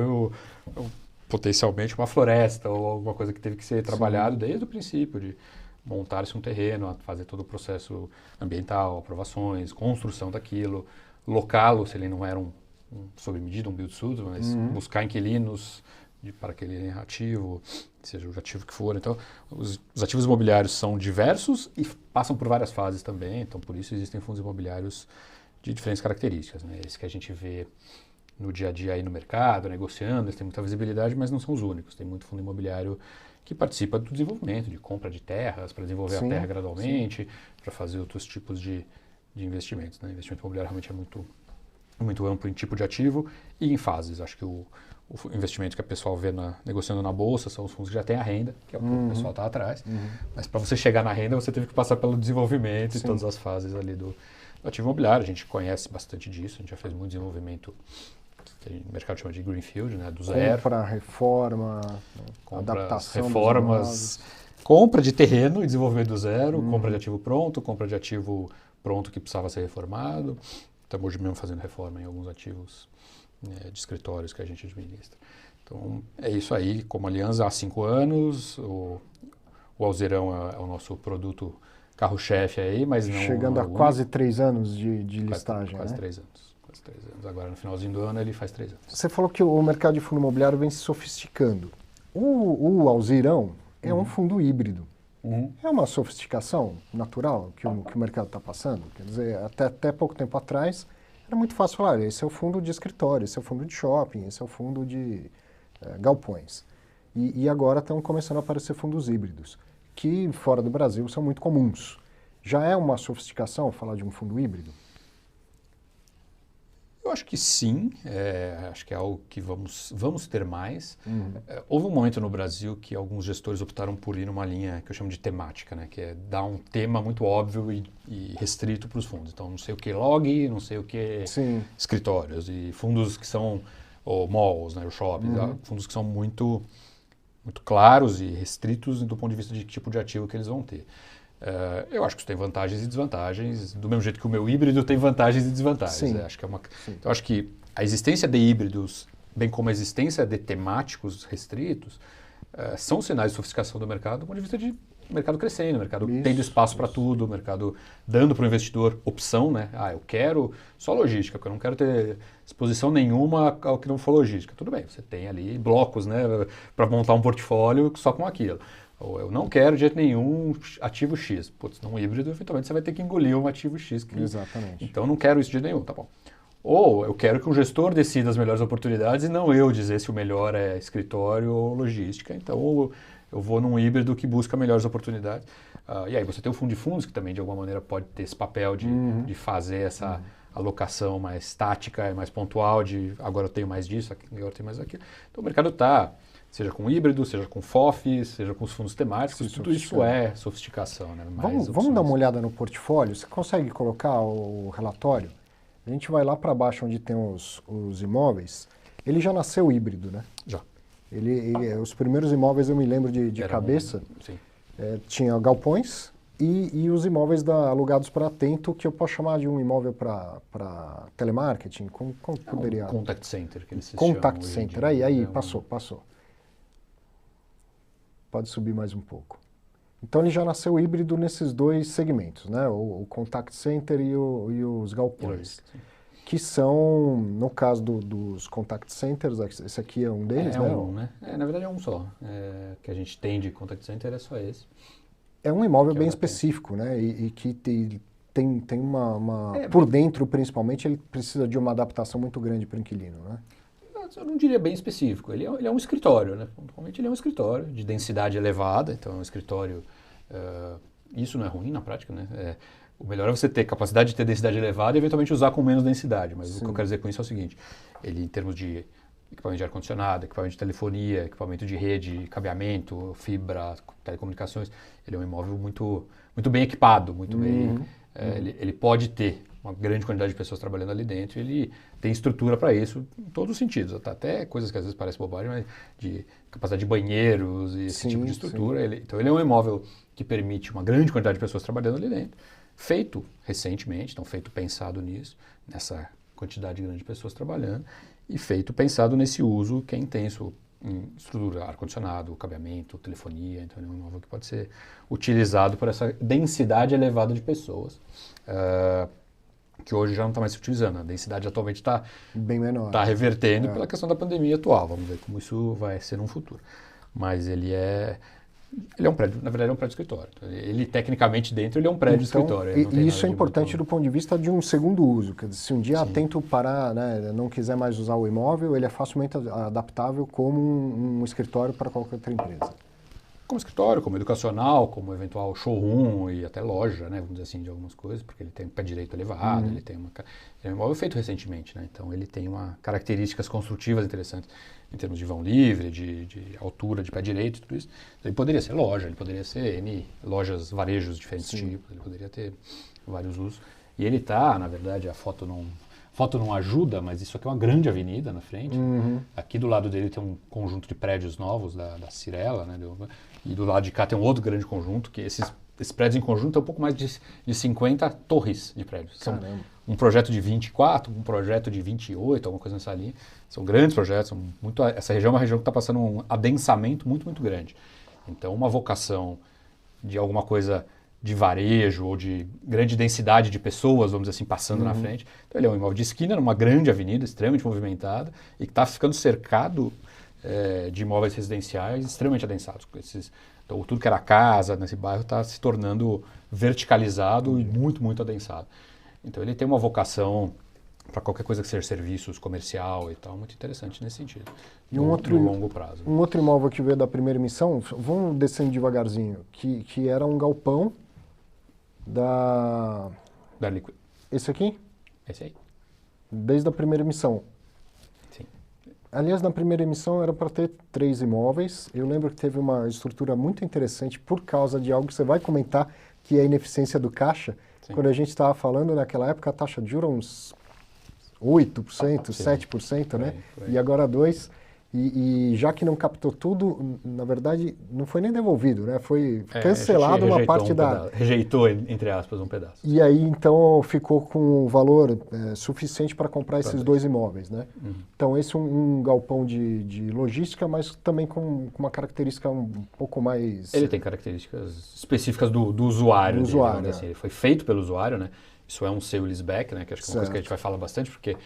potencialmente uma floresta ou alguma coisa que teve que ser trabalhado desde o princípio, de montar-se um terreno, fazer todo o processo ambiental, aprovações, construção daquilo, locá-lo, se ele não era um sob medida, um build-to-suit, mas buscar inquilinos para aquele ativo, seja o ativo que for. Então, os ativos imobiliários são diversos e passam por várias fases também, então por isso existem fundos imobiliários de diferentes características, né? Esse que a gente vê no dia a dia aí no mercado, negociando, eles têm muita visibilidade, mas não são os únicos. Tem muito fundo imobiliário que participa do desenvolvimento, de compra de terras, para desenvolver a terra gradualmente, para fazer outros tipos de investimentos, né? Investimento imobiliário realmente é muito amplo em tipo de ativo e em fases. Acho que o investimento que a pessoa vê negociando na bolsa são os fundos que já têm a renda, que é o que o pessoal está atrás. Mas para você chegar na renda, você teve que passar pelo desenvolvimento e todas as fases ali do ativo imobiliário. A gente conhece bastante disso, a gente já fez muito desenvolvimento que o mercado chama de greenfield, né, do zero. Compra, reforma, adaptação reformas, compra de terreno e desenvolvimento do zero, compra de ativo pronto que precisava ser reformado. Estamos hoje mesmo fazendo reforma em alguns ativos de escritórios que a gente administra. Então, é isso aí. Como Aliança, há 5 anos, o Alzirão é o nosso produto carro-chefe aí, mas não... Chegando a quase 3 anos de listagem, quase né? 3 anos. Quase 3 anos. Agora, no finalzinho do ano, ele faz 3 anos. Você falou que o mercado de fundo imobiliário vem se sofisticando. O Alzirão é um fundo híbrido. É uma sofisticação natural que o mercado está passando? Quer dizer, até pouco tempo atrás, era muito fácil falar, esse é o fundo de escritório, esse é o fundo de shopping, esse é o fundo de galpões. E agora estão começando a aparecer fundos híbridos, que fora do Brasil são muito comuns. Já é uma sofisticação falar de um fundo híbrido? Eu acho que sim, acho que é algo que vamos ter mais. Houve um momento no Brasil que alguns gestores optaram por ir numa linha que eu chamo de temática, né? Que é dar um tema muito óbvio e restrito para os fundos. Então, não sei o que log, não sei o que escritórios, e fundos que são malls, né? Os shoppings, fundos que são muito claros e restritos do ponto de vista de tipo de ativo que eles vão ter. Eu acho que isso tem vantagens e desvantagens, do mesmo jeito que o meu híbrido tem vantagens e desvantagens. Acho que então, acho que a existência de híbridos, bem como a existência de temáticos restritos, são sinais de sofisticação do mercado do ponto de vista de mercado crescendo, mercado tendo espaço para tudo, mercado dando para o investidor opção, né? Eu quero só logística, porque eu não quero ter exposição nenhuma ao que não for logística. Tudo bem, você tem ali blocos, né, para montar um portfólio só com aquilo. Ou eu não quero de jeito nenhum ativo X. Putz, num híbrido, eventualmente você vai ter que engolir um ativo X. Exatamente. Então, eu não quero isso de jeito nenhum, tá bom. Ou eu quero que um gestor decida as melhores oportunidades e não eu dizer se o melhor é escritório ou logística. Então, eu vou num híbrido que busca melhores oportunidades. E aí você tem o fundo de fundos, que também, de alguma maneira, pode ter esse papel de fazer essa alocação mais tática, mais pontual, de agora eu tenho mais disso, agora eu tenho mais aquilo. Então, o mercado está... Seja com híbrido, seja com FOF, seja com os fundos temáticos, tudo isso é sofisticação. Né? Vamos dar uma olhada no portfólio? Você consegue colocar o relatório? A gente vai lá para baixo onde tem os imóveis. Ele já nasceu híbrido, né? Já. Os primeiros imóveis eu me lembro de cabeça. Tinha galpões e os imóveis alugados para atento, que eu posso chamar de um imóvel para telemarketing. Como poderia? Contact center, que eles Contact chamam center, hoje em dia, aí passou. pode subir mais um pouco. Então ele já nasceu híbrido nesses dois segmentos, né? O contact center e os galpões. Que são, no caso dos contact centers, esse aqui é um deles, né? né? Na verdade é um só. Que a gente tem de contact center é só esse. É um imóvel bem específico, né? E que tem uma por dentro, principalmente, ele precisa de uma adaptação muito grande para o inquilino, né? Eu não diria bem específico. Ele é um escritório, né? Pontualmente ele é um escritório de densidade elevada, então é um escritório... isso não é ruim na prática, né? O melhor é você ter capacidade de ter densidade elevada e eventualmente usar com menos densidade. Mas o que eu quero dizer com isso é o seguinte, ele em termos de equipamento de ar-condicionado, equipamento de telefonia, equipamento de rede, cabeamento, fibra, telecomunicações, ele é um imóvel muito, muito bem equipado, muito bem... Ele pode ter uma grande quantidade de pessoas trabalhando ali dentro, ele tem estrutura para isso em todos os sentidos, até coisas que às vezes parecem bobagem, mas de capacidade de banheiros e esse tipo de estrutura. Então ele é um imóvel que permite uma grande quantidade de pessoas trabalhando ali dentro, feito recentemente, então feito pensado nisso, nessa quantidade grande de pessoas trabalhando, e feito pensado nesse uso que é intenso em estrutura, ar-condicionado, cabeamento, telefonia, então é um imóvel que pode ser utilizado por essa densidade elevada de pessoas, que hoje já não está mais se utilizando. A densidade atualmente está bem menor. Está revertendo pela questão da pandemia atual. Vamos ver como isso vai ser no futuro. Mas ele é um prédio, na verdade é um prédio escritório. Ele tecnicamente dentro ele é um prédio escritório. E isso é importante do ponto de vista de um segundo uso. Quer dizer, se um dia tento parar, né, não quiser mais usar o imóvel, ele é facilmente adaptável como um escritório para qualquer outra empresa. Como escritório, como educacional, como eventual showroom e até loja, né, vamos dizer assim, de algumas coisas, porque ele tem um pé direito elevado, ele é um imóvel feito recentemente, né, então ele tem características construtivas interessantes em termos de vão livre, de altura, de pé direito e tudo isso. Ele poderia ser loja, ele poderia ser lojas, varejos de diferentes tipos, ele poderia ter vários usos. E ele está, na verdade, a foto não ajuda, mas isso aqui é uma grande avenida na frente. Aqui do lado dele tem um conjunto de prédios novos da Cirela, né? E do lado de cá tem um outro grande conjunto, que esses prédios em conjunto tem um pouco mais de 50 torres de prédios. São um projeto de 24, um projeto de 28, alguma coisa nessa linha. São grandes projetos, essa região é uma região que está passando um adensamento muito, muito grande. Então, uma vocação de alguma coisa de varejo ou de grande densidade de pessoas, vamos dizer assim, passando na frente. Então, ele é um imóvel de esquina, numa grande avenida, extremamente movimentada, e que está ficando cercado de imóveis residenciais extremamente adensados. Então, tudo que era casa nesse bairro está se tornando verticalizado e muito, muito adensado. Então, ele tem uma vocação para qualquer coisa que seja serviços, comercial e tal, muito interessante nesse sentido, no longo prazo. Um outro imóvel que veio da primeira emissão, vamos descendo devagarzinho, que era um galpão da Liquid. Esse aqui? Esse aí. Desde a primeira emissão. Sim. Aliás, na primeira emissão era para ter 3 imóveis. Eu lembro que teve uma estrutura muito interessante por causa de algo que você vai comentar, que é a ineficiência do caixa. Sim. Quando a gente estava falando, naquela época, a taxa de juros uns 8%, 7%, né? E agora 2%. E já que não captou tudo, na verdade, não foi nem devolvido, né? Foi cancelado uma parte da... Rejeitou, entre aspas, um pedaço. E aí, então, ficou com o valor suficiente para comprar esses 2 imóveis, né? Então, esse é um galpão de logística, mas também com uma característica um pouco mais... Ele tem características específicas do usuário. Assim, ele foi feito pelo usuário, né? Isso é um sale-leaseback, né? Que acho que é uma coisa que a gente vai falar bastante, porque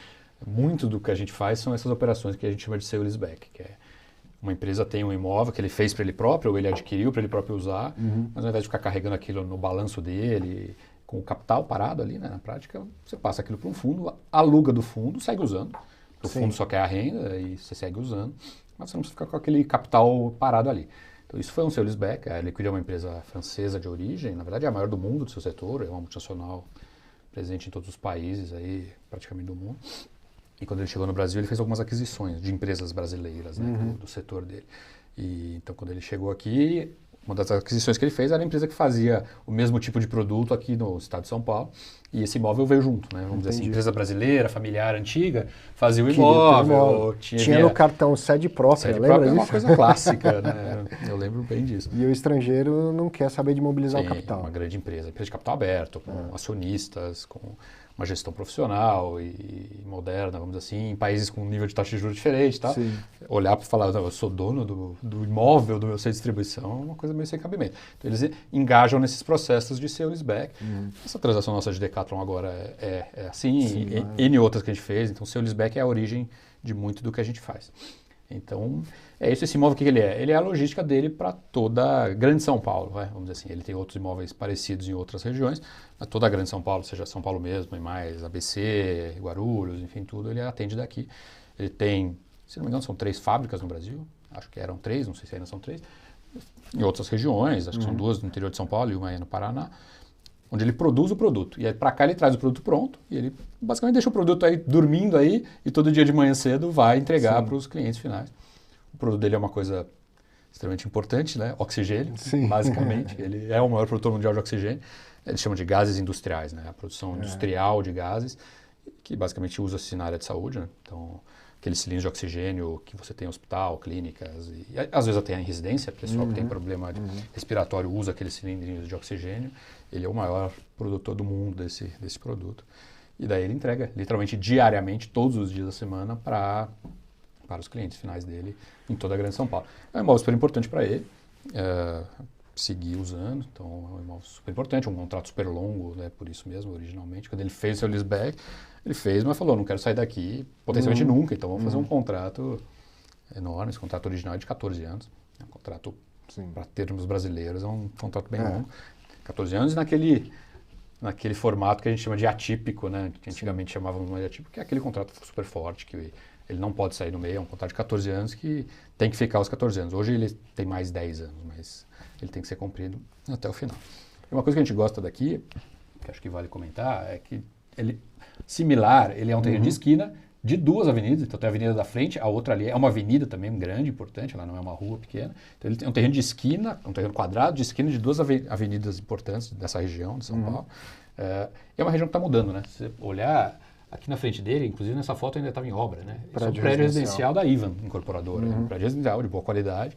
muito do que a gente faz são essas operações que a gente chama de sale-leaseback, que é uma empresa tem um imóvel que ele fez para ele próprio, ou ele adquiriu para ele próprio usar, mas ao invés de ficar carregando aquilo no balanço dele, com o capital parado ali, né, na prática, você passa aquilo para um fundo, aluga do fundo, segue usando. O fundo só quer a renda e você segue usando, mas você não precisa ficar com aquele capital parado ali. Então isso foi um sale-leaseback. A Liquid é uma empresa francesa de origem, na verdade é a maior do mundo do seu setor, é uma multinacional presente em todos os países aí, praticamente do mundo. E quando ele chegou no Brasil, ele fez algumas aquisições de empresas brasileiras, né, do setor dele. E então, quando ele chegou aqui, uma das aquisições que ele fez era a empresa que fazia o mesmo tipo de produto aqui no estado de São Paulo. E esse imóvel veio junto, né? Vamos dizer assim, empresa brasileira, familiar, antiga, fazia o imóvel. Tinha no cartão sede própria, lembra disso? É uma coisa clássica, né? Eu lembro bem disso. E o estrangeiro não quer saber de mobilizar o capital. Uma grande empresa de capital aberto, com acionistas, com uma gestão profissional e moderna, vamos dizer assim, em países com um nível de taxa de juros diferente, tá? Sim. Olhar para falar, não, eu sou dono do imóvel do meu centro de distribuição, é uma coisa meio sem cabimento. Então eles engajam nesses processos de sale-leaseback. Essa transação nossa de Decathlon agora é assim, Sim, e N outras que a gente fez, então sale-leaseback é a origem de muito do que a gente faz. Então, é isso, esse imóvel, o que ele é? Ele é a logística dele para toda a Grande São Paulo, vamos dizer assim. Ele tem outros imóveis parecidos em outras regiões, mas toda a Grande São Paulo, seja São Paulo mesmo, e mais ABC, Guarulhos, enfim, tudo, ele atende daqui. Ele tem, se não me engano, são 3 fábricas no Brasil, acho que eram 3, não sei se ainda são 3, em outras regiões, acho que são 2 no interior de São Paulo e uma aí no Paraná, onde ele produz o produto. E aí para cá ele traz o produto pronto e ele basicamente deixa o produto aí dormindo aí e todo dia de manhã cedo vai entregar para os clientes finais. O produto dele é uma coisa extremamente importante, né? Oxigênio, Sim. basicamente. Ele é o maior produtor mundial de oxigênio. Eles chamam de gases industriais, né? A produção industrial de gases, que basicamente usa-se na área de saúde, né? Então, aqueles cilindros de oxigênio que você tem em hospital, clínicas, e às vezes até em residência, o pessoal que tem problema respiratório usa aqueles cilindros de oxigênio. Ele é o maior produtor do mundo desse produto. E daí ele entrega, literalmente, diariamente, todos os dias da semana, para os clientes finais dele em toda a Grande São Paulo. É um imóvel super importante para ele, seguir usando, então é um imóvel super importante, um contrato super longo, né, por isso mesmo, originalmente. Quando ele fez o seu leaseback, ele fez, mas falou, não quero sair daqui potencialmente nunca, então vamos fazer um contrato enorme, esse contrato original é de 14 anos, é um contrato, para termos brasileiros, é um contrato bem longo. 14 anos naquele formato que a gente chama de atípico, né? Que antigamente chamávamos de atípico, que é aquele contrato super forte, que ele não pode sair no meio, é um contrato de 14 anos que tem que ficar os 14 anos. Hoje ele tem mais 10 anos, mas ele tem que ser cumprido até o final. E uma coisa que a gente gosta daqui, que acho que vale comentar, é que ele é um terreno de esquina de 2 avenidas, então tem a avenida da frente, a outra ali é uma avenida também grande, importante, ela não é uma rua pequena, então ele tem um terreno de esquina, um terreno quadrado de esquina de 2 avenidas importantes dessa região de São Paulo. É uma região que está mudando, né? Se você olhar aqui na frente dele, inclusive nessa foto ainda estava em obra, né? Esse é um prédio residencial da Ivan Incorporadora, um prédio residencial de boa qualidade.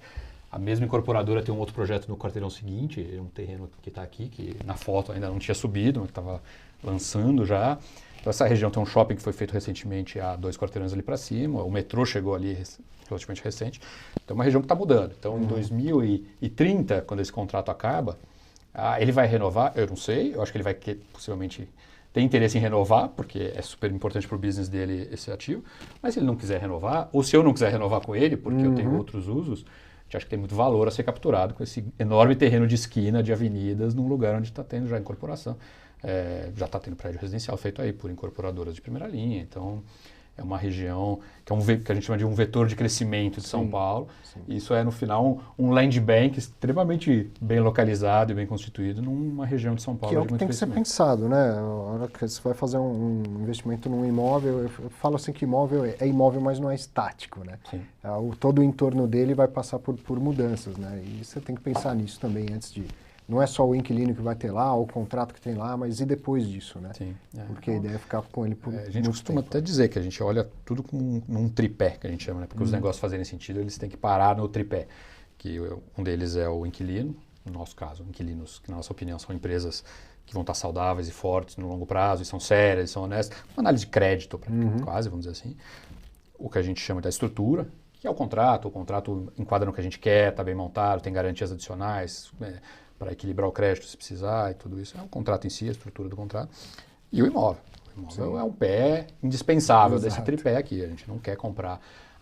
A mesma incorporadora tem um outro projeto no quarteirão seguinte, um terreno que está aqui, que na foto ainda não tinha subido, mas estava lançando já. Então, essa região tem um shopping que foi feito recentemente há 2 quarteirões ali para cima, o metrô chegou ali relativamente recente. Então, é uma região que está mudando. Então, em 2030, quando esse contrato acaba, ele vai renovar? Eu não sei, eu acho que ele vai possivelmente ter interesse em renovar, porque é super importante para o business dele esse ativo. Mas se ele não quiser renovar, ou se eu não quiser renovar com ele, porque eu tenho outros usos, a gente acha que tem muito valor a ser capturado com esse enorme terreno de esquina, de avenidas, num lugar onde está tendo já incorporação. Já está tendo prédio residencial feito aí por incorporadoras de primeira linha, então é uma região que que a gente chama de um vetor de crescimento de São Paulo. E isso é, no final, um land bank extremamente bem localizado e bem constituído numa região de São Paulo. Que é o que tem que ser pensado, né? A hora que você vai fazer um investimento num imóvel, eu falo assim que imóvel é imóvel, mas não é estático, né? Todo o entorno dele vai passar por mudanças, né? E você tem que pensar nisso também antes de... Não é só o inquilino que vai ter lá, o contrato que tem lá, mas e depois disso, né? Sim. Porque a ideia é ficar com ele por A gente costuma até dizer que a gente olha tudo com num tripé, que a gente chama, né? Porque os negócios fazerem sentido, eles têm que parar no tripé. Que um deles é o inquilino, no nosso caso, inquilinos, que na nossa opinião são empresas que vão estar saudáveis e fortes no longo prazo, e são sérias, e são honestas. Uma análise de crédito, quase, vamos dizer assim. O que a gente chama da estrutura, que é o contrato enquadra no que a gente quer, está bem montado, tem garantias adicionais, para equilibrar o crédito se precisar e tudo isso. É o contrato em si, a estrutura do contrato. E o imóvel. O imóvel é um pé indispensável desse tripé aqui. A gente não quer comprar.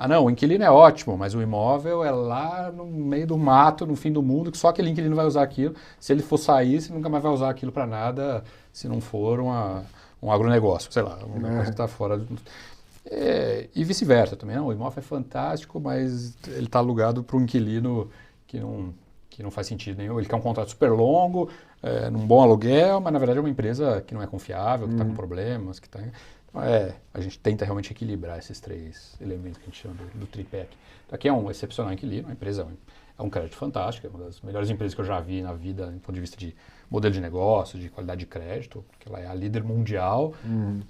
Não, o inquilino é ótimo, mas o imóvel é lá no meio do mato, no fim do mundo, que só aquele inquilino vai usar aquilo. Se ele for sair, você nunca mais vai usar aquilo para nada, se não for um agronegócio, sei lá, uma coisa que está fora e vice-versa também. Não, o imóvel é fantástico, mas ele está alugado para um inquilino que não faz sentido nenhum. Ele quer um contrato super longo, num bom aluguel, mas na verdade é uma empresa que não é confiável, que está com problemas, que está... Então, a gente tenta realmente equilibrar esses 3 elementos que a gente chama do tripé aqui. Então, aqui é um excepcional inquilino, a empresa é um crédito fantástico, é uma das melhores empresas que eu já vi na vida, do ponto de vista de modelo de negócio, de qualidade de crédito, porque ela é a líder mundial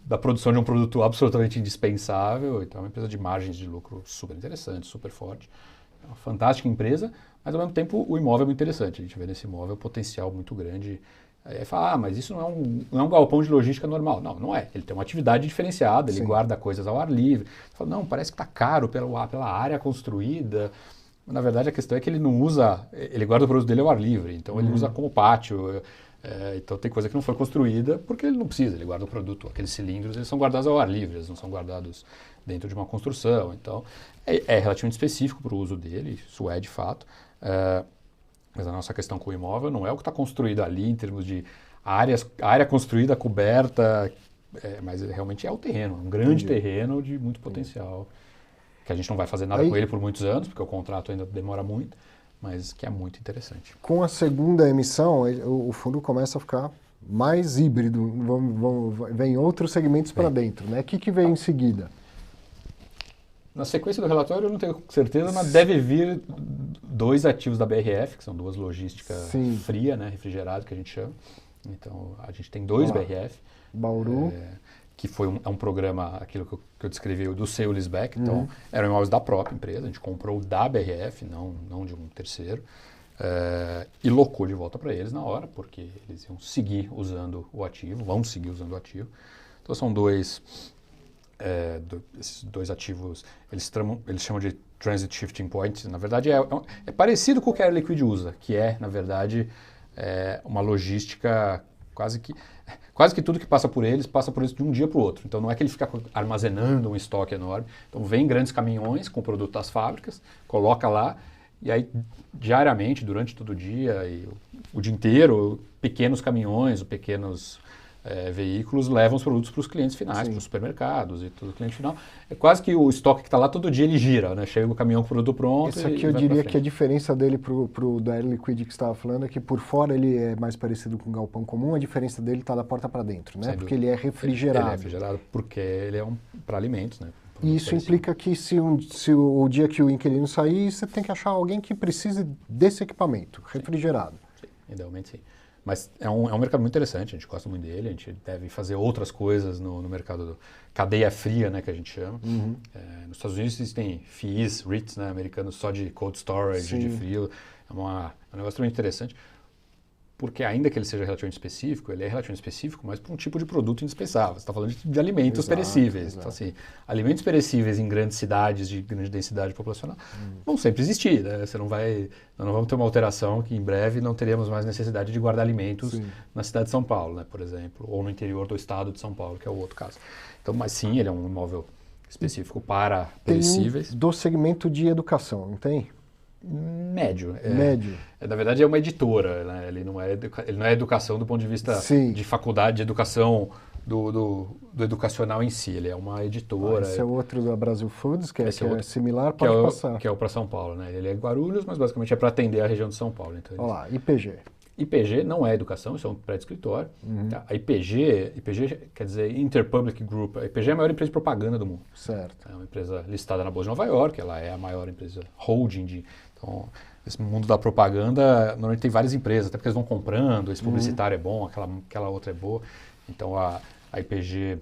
da produção de um produto absolutamente indispensável, então é uma empresa de margens de lucro super interessante, super forte. É uma fantástica empresa, mas ao mesmo tempo o imóvel é muito interessante. A gente vê nesse imóvel potencial muito grande Aí fala, mas isso não é um galpão de logística normal. Não, não é. Ele tem uma atividade diferenciada, ele guarda coisas ao ar livre. Você fala, não, parece que está caro pela área construída. Na verdade, a questão é que ele não usa, ele guarda o produto dele ao ar livre, então ele usa como pátio. Então tem coisa que não foi construída porque ele não precisa, ele guarda o produto. Aqueles cilindros, eles são guardados ao ar livre, eles não são guardados dentro de uma construção. Então é relativamente específico para o uso dele, isso é de fato. Mas a nossa questão com o imóvel não é o que está construído ali em termos de área construída, coberta, mas realmente é o terreno, um grande terreno de muito potencial, que a gente não vai fazer nada com ele por muitos anos, porque o contrato ainda demora muito, mas que é muito interessante. Com a segunda emissão, o fundo começa a ficar mais híbrido, vem outros segmentos para dentro, né? O que vem em seguida? Na sequência do relatório, eu não tenho certeza, mas deve vir 2 ativos da BRF, que são 2 logísticas fria, né, refrigerado, que a gente chama. Então, a gente tem 2 BRF. Bauru. Que foi um programa, aquilo que eu descrevi, do sale leaseback. Então, eram imóveis da própria empresa, a gente comprou da BRF, não de um terceiro, e locou de volta para eles na hora, porque eles iam seguir usando o ativo, vão seguir usando o ativo. Então, são esses 2 ativos, eles chamam de Transit Shifting Point. Na verdade, é parecido com o que a Air Liquid usa, que é, na verdade, uma logística quase que tudo que passa por eles de um dia para o outro. Então, não é que ele fica armazenando um estoque enorme. Então, vem grandes caminhões com o produto das fábricas, coloca lá, e aí, diariamente, durante todo o dia, e o dia inteiro, pequenos caminhões, pequenos veículos levam os produtos para os clientes finais, para os supermercados e tudo o cliente final. É quase que o estoque que está lá, todo dia ele gira, né? Chega o caminhão com o produto pronto. Isso aqui eu diria que a diferença dele pro da Air Liquid que você estava falando é que por fora ele é mais parecido com um galpão comum, a diferença dele está da porta para dentro, né? Porque ele é refrigerado. Ele é refrigerado porque ele é para alimentos, né? E isso implica que se o dia que o inquilino sair, você tem que achar alguém que precise desse equipamento, refrigerado. Sim, idealmente sim. Mas é um mercado muito interessante, a gente gosta muito dele, a gente deve fazer outras coisas no mercado cadeia fria, né, que a gente chama. Nos Estados Unidos existem FIIs, REITs, né, americanos só de cold storage, de frio. É um negócio muito interessante, porque ainda que ele seja relativamente específico, ele é relativamente específico, mas para um tipo de produto indispensável. Você está falando de alimentos perecíveis. Então, assim, alimentos perecíveis em grandes cidades de grande densidade populacional vão sempre existir, né? Nós não vamos ter uma alteração que em breve não teremos mais necessidade de guardar alimentos na cidade de São Paulo, né, por exemplo, ou no interior do estado de São Paulo, que é o outro caso. Então, mas sim, ele é um imóvel específico para perecíveis. Do segmento de educação, não tem? Médio. Médio. Na verdade, é uma editora, né? Ele não é educação do ponto de vista de faculdade, de educação do educacional em si. Ele é uma editora. Esse é outro da Brasil Foods, que é similar, pode passar. Que é o para São Paulo, né? Ele é Guarulhos, mas basicamente é para atender a região de São Paulo. Então, olha lá, IPG. IPG não é educação, isso é um prédio-escritório. Tá? A IPG quer dizer Interpublic Group. A IPG é a maior empresa de propaganda do mundo. Certo. É uma empresa listada na Bolsa de Nova York, ela é a maior empresa holding Então, esse mundo da propaganda, normalmente tem várias empresas, até porque eles vão comprando, esse publicitário é bom, aquela outra é boa. Então, a IPG,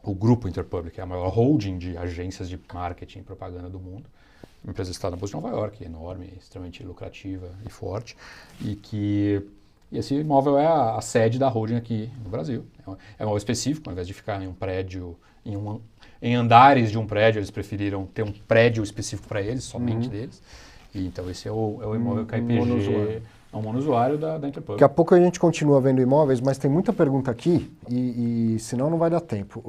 o grupo Interpublic, é a maior holding de agências de marketing e propaganda do mundo. Uma empresa listada na Bolsa de Nova York, enorme, extremamente lucrativa e forte. E esse imóvel é a sede da holding aqui no Brasil. É um imóvel específico, ao invés de ficar em um prédio, em andares de um prédio, eles preferiram ter um prédio específico para eles, somente deles. E então esse é o imóvel que a IPG é um monousuário da Interpublic. Daqui a pouco a gente continua vendo imóveis, mas tem muita pergunta aqui e senão não vai dar tempo.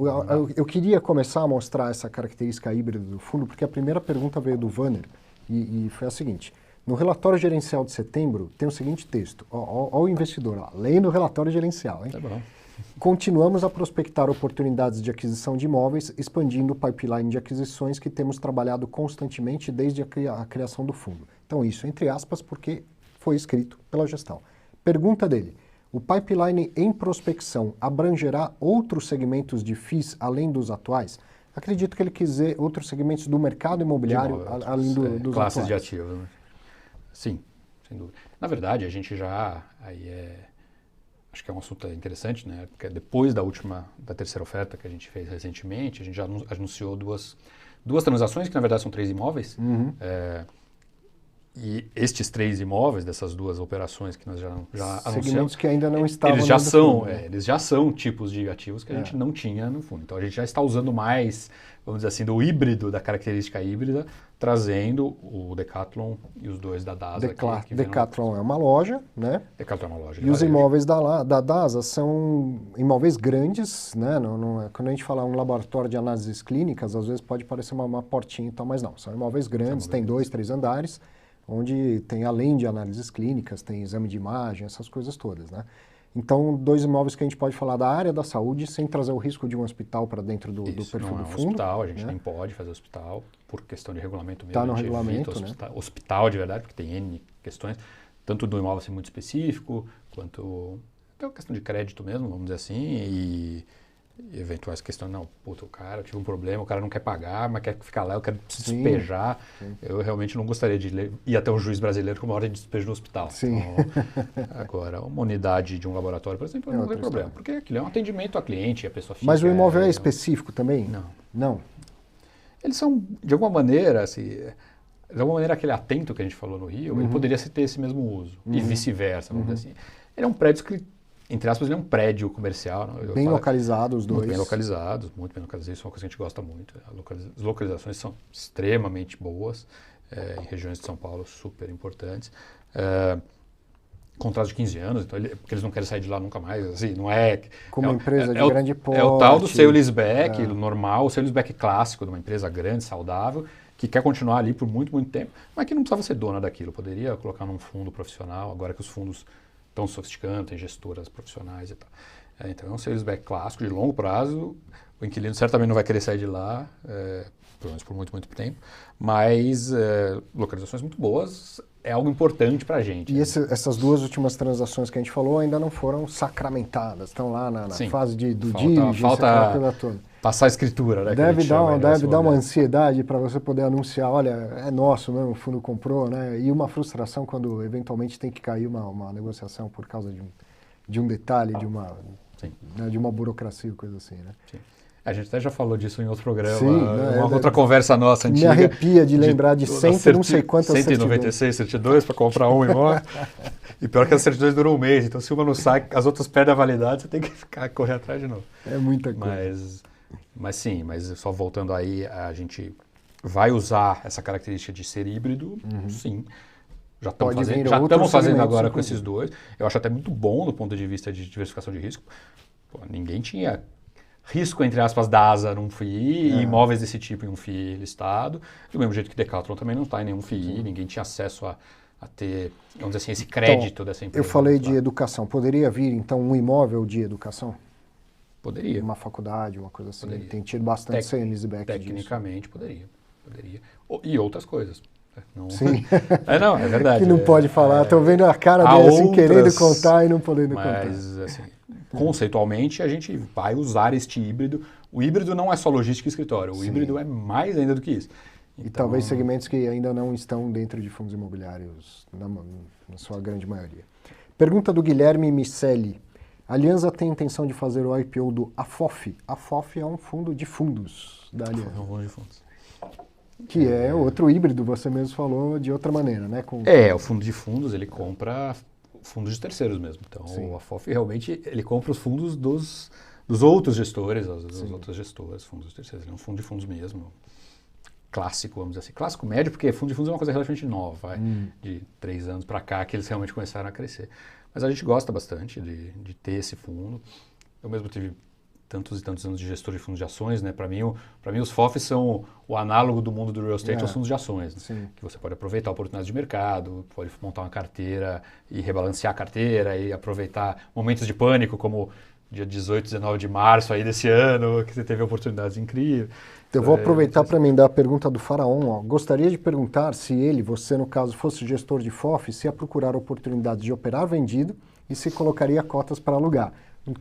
Eu queria começar a mostrar essa característica híbrida do fundo, porque a primeira pergunta veio do Vanner e foi a seguinte. No relatório gerencial de setembro tem o seguinte texto. Ó o investidor, lendo o relatório gerencial. Hein? Tá bom. Continuamos a prospectar oportunidades de aquisição de imóveis, expandindo o pipeline de aquisições que temos trabalhado constantemente desde a criação do fundo. Então isso, entre aspas, porque foi escrito pela gestão. Pergunta dele, o pipeline em prospecção abrangerá outros segmentos de FIIs além dos atuais? Acredito que ele quis dizer outros segmentos do mercado imobiliário além dos classes atuais. De ativos. Né? Sim, sem dúvida. Na verdade, a gente acho que é um assunto interessante, né? Porque depois da terceira oferta que a gente fez recentemente, a gente já anunciou duas transações, que na verdade são 3 imóveis. E estes 3 imóveis, dessas 2 operações que nós já Segmentos anunciamos, que ainda não estavam eles já no são, fundo, né? eles já são tipos de ativos que a gente não tinha no fundo. Então a gente já está usando mais, vamos dizer assim, do híbrido, da característica híbrida, trazendo o Decathlon e os 2 da DASA. Que Decathlon é uma loja, né? Decathlon é uma loja. E os imóveis da DASA são imóveis grandes, né? Quando a gente fala um laboratório de análises clínicas, às vezes pode parecer uma portinha e tal, mas não. São imóveis grandes, tem 2, 3 andares, onde tem, além de análises clínicas, tem exame de imagem, essas coisas todas, né? Então, 2 imóveis que a gente pode falar da área da saúde sem trazer o risco de um hospital para dentro do perfil não é do um fundo. Hospital, a gente né? nem pode fazer hospital, por questão de regulamento mesmo. Está no a gente regulamento, evita né? hospital de verdade, porque tem N questões, tanto do imóvel ser muito específico, quanto até uma questão de crédito mesmo, vamos dizer assim, e eventuais questões, não, puta, o cara, eu tive um problema, o cara não quer pagar, mas quer ficar lá, eu quero se despejar. Sim. Eu realmente não gostaria de ir até um juiz brasileiro com uma ordem de despejo no hospital. Sim. Então, agora, uma unidade de um laboratório, por exemplo, não tem problema, porque aquilo é um atendimento a cliente, a pessoa fica... Mas o imóvel é específico também? Não. Não? Eles são, de alguma maneira, assim, de alguma maneira aquele atento que a gente falou no Rio, ele poderia ter esse mesmo uso, e vice-versa, vamos dizer assim. Ele é um prédio que, entre aspas, ele é um prédio comercial. Bem localizado os 2. Muito bem localizados, isso é uma coisa que a gente gosta muito. As localizações são extremamente boas, em regiões de São Paulo super importantes. Contrato de 15 anos, então porque eles não querem sair de lá nunca mais, assim, não é... Como empresa de grande porte. É o tal do sale-leaseback, normal, o sale-leaseback clássico de uma empresa grande, saudável, que quer continuar ali por muito, muito tempo, mas que não precisava ser dona daquilo, poderia colocar num fundo profissional, agora que os fundos estão sofisticando, tem gestoras profissionais e tal. Então é um sale-leaseback clássico, de longo prazo, o inquilino certamente não vai querer sair de lá, pelo menos por muito, muito tempo, mas localizações muito boas, é algo importante para a gente. E essas 2 últimas transações que a gente falou ainda não foram sacramentadas, estão lá na fase do diligence, aquela coisa toda. Passar a escritura, né? Deve dar uma ansiedade para você poder anunciar, olha, é nosso mesmo, o fundo comprou, né? E uma frustração quando eventualmente tem que cair uma negociação por causa de um detalhe, de uma burocracia, coisa assim, né? Sim. A gente até já falou disso em outro programa, Sim, outra conversa nossa antiga. Me arrepia de lembrar de 100, não sei quantas 196 certidões para comprar um imóvel. E pior que as certidões duram um mês, então se uma não sai, as outras perdem a validade, você tem que correr atrás de novo. É muita coisa. Mas sim, só voltando aí, a gente vai usar essa característica de ser híbrido, sim. Já estamos fazendo agora com esses 2. Eu acho até muito bom do ponto de vista de diversificação de risco. Pô, ninguém tinha risco, entre aspas, DASA num FII e imóveis desse tipo em um FII listado. Do mesmo jeito que Decathlon também não está em nenhum FII, ninguém tinha acesso a ter, vamos dizer assim, esse crédito dessa empresa. Eu falei de educação. Poderia vir, então, um imóvel de educação? Poderia. Uma faculdade, uma coisa assim. Poderia. Tem tido bastante sale-leaseback disso. Tecnicamente, poderia. E outras coisas. Não... Sim. É verdade. Que não pode falar. Estou vendo a cara dele assim, querendo contar e não podendo contar. Mas, assim, conceitualmente, a gente vai usar este híbrido. O híbrido não é só logística e escritório. O híbrido é mais ainda do que isso. Então, e talvez segmentos que ainda não estão dentro de fundos imobiliários, na sua grande maioria. Pergunta do Guilherme Micelli. A Aliança tem intenção de fazer o IPO do AFOF. AFOF é um fundo de fundos da Aliança. É um fundo de fundos. Que é outro híbrido, você mesmo falou de outra maneira, né? O fundo de fundos, ele compra fundos de terceiros mesmo. Então, o AFOF realmente, ele compra os fundos dos outros gestores, das outras gestoras, fundos de terceiros. Ele é um fundo de fundos mesmo. Clássico, vamos dizer assim. Clássico médio, porque fundo de fundos é uma coisa relativamente nova, de 3 anos para cá, que eles realmente começaram a crescer. Mas a gente gosta bastante de ter esse fundo. Eu mesmo tive tantos e tantos anos de gestor de fundos de ações, né? Para mim, os FOFs são o análogo do mundo do real estate aos fundos de ações, né? Que você pode aproveitar oportunidades de mercado, pode montar uma carteira e rebalancear a carteira e aproveitar momentos de pânico, como dia 18, 19 de março aí desse ano, que você teve oportunidades incríveis. Eu vou aproveitar para emendar a pergunta do Faraon. Ó. Gostaria de perguntar se você no caso, fosse gestor de FOF, se ia procurar oportunidades de operar vendido e se colocaria cotas para alugar.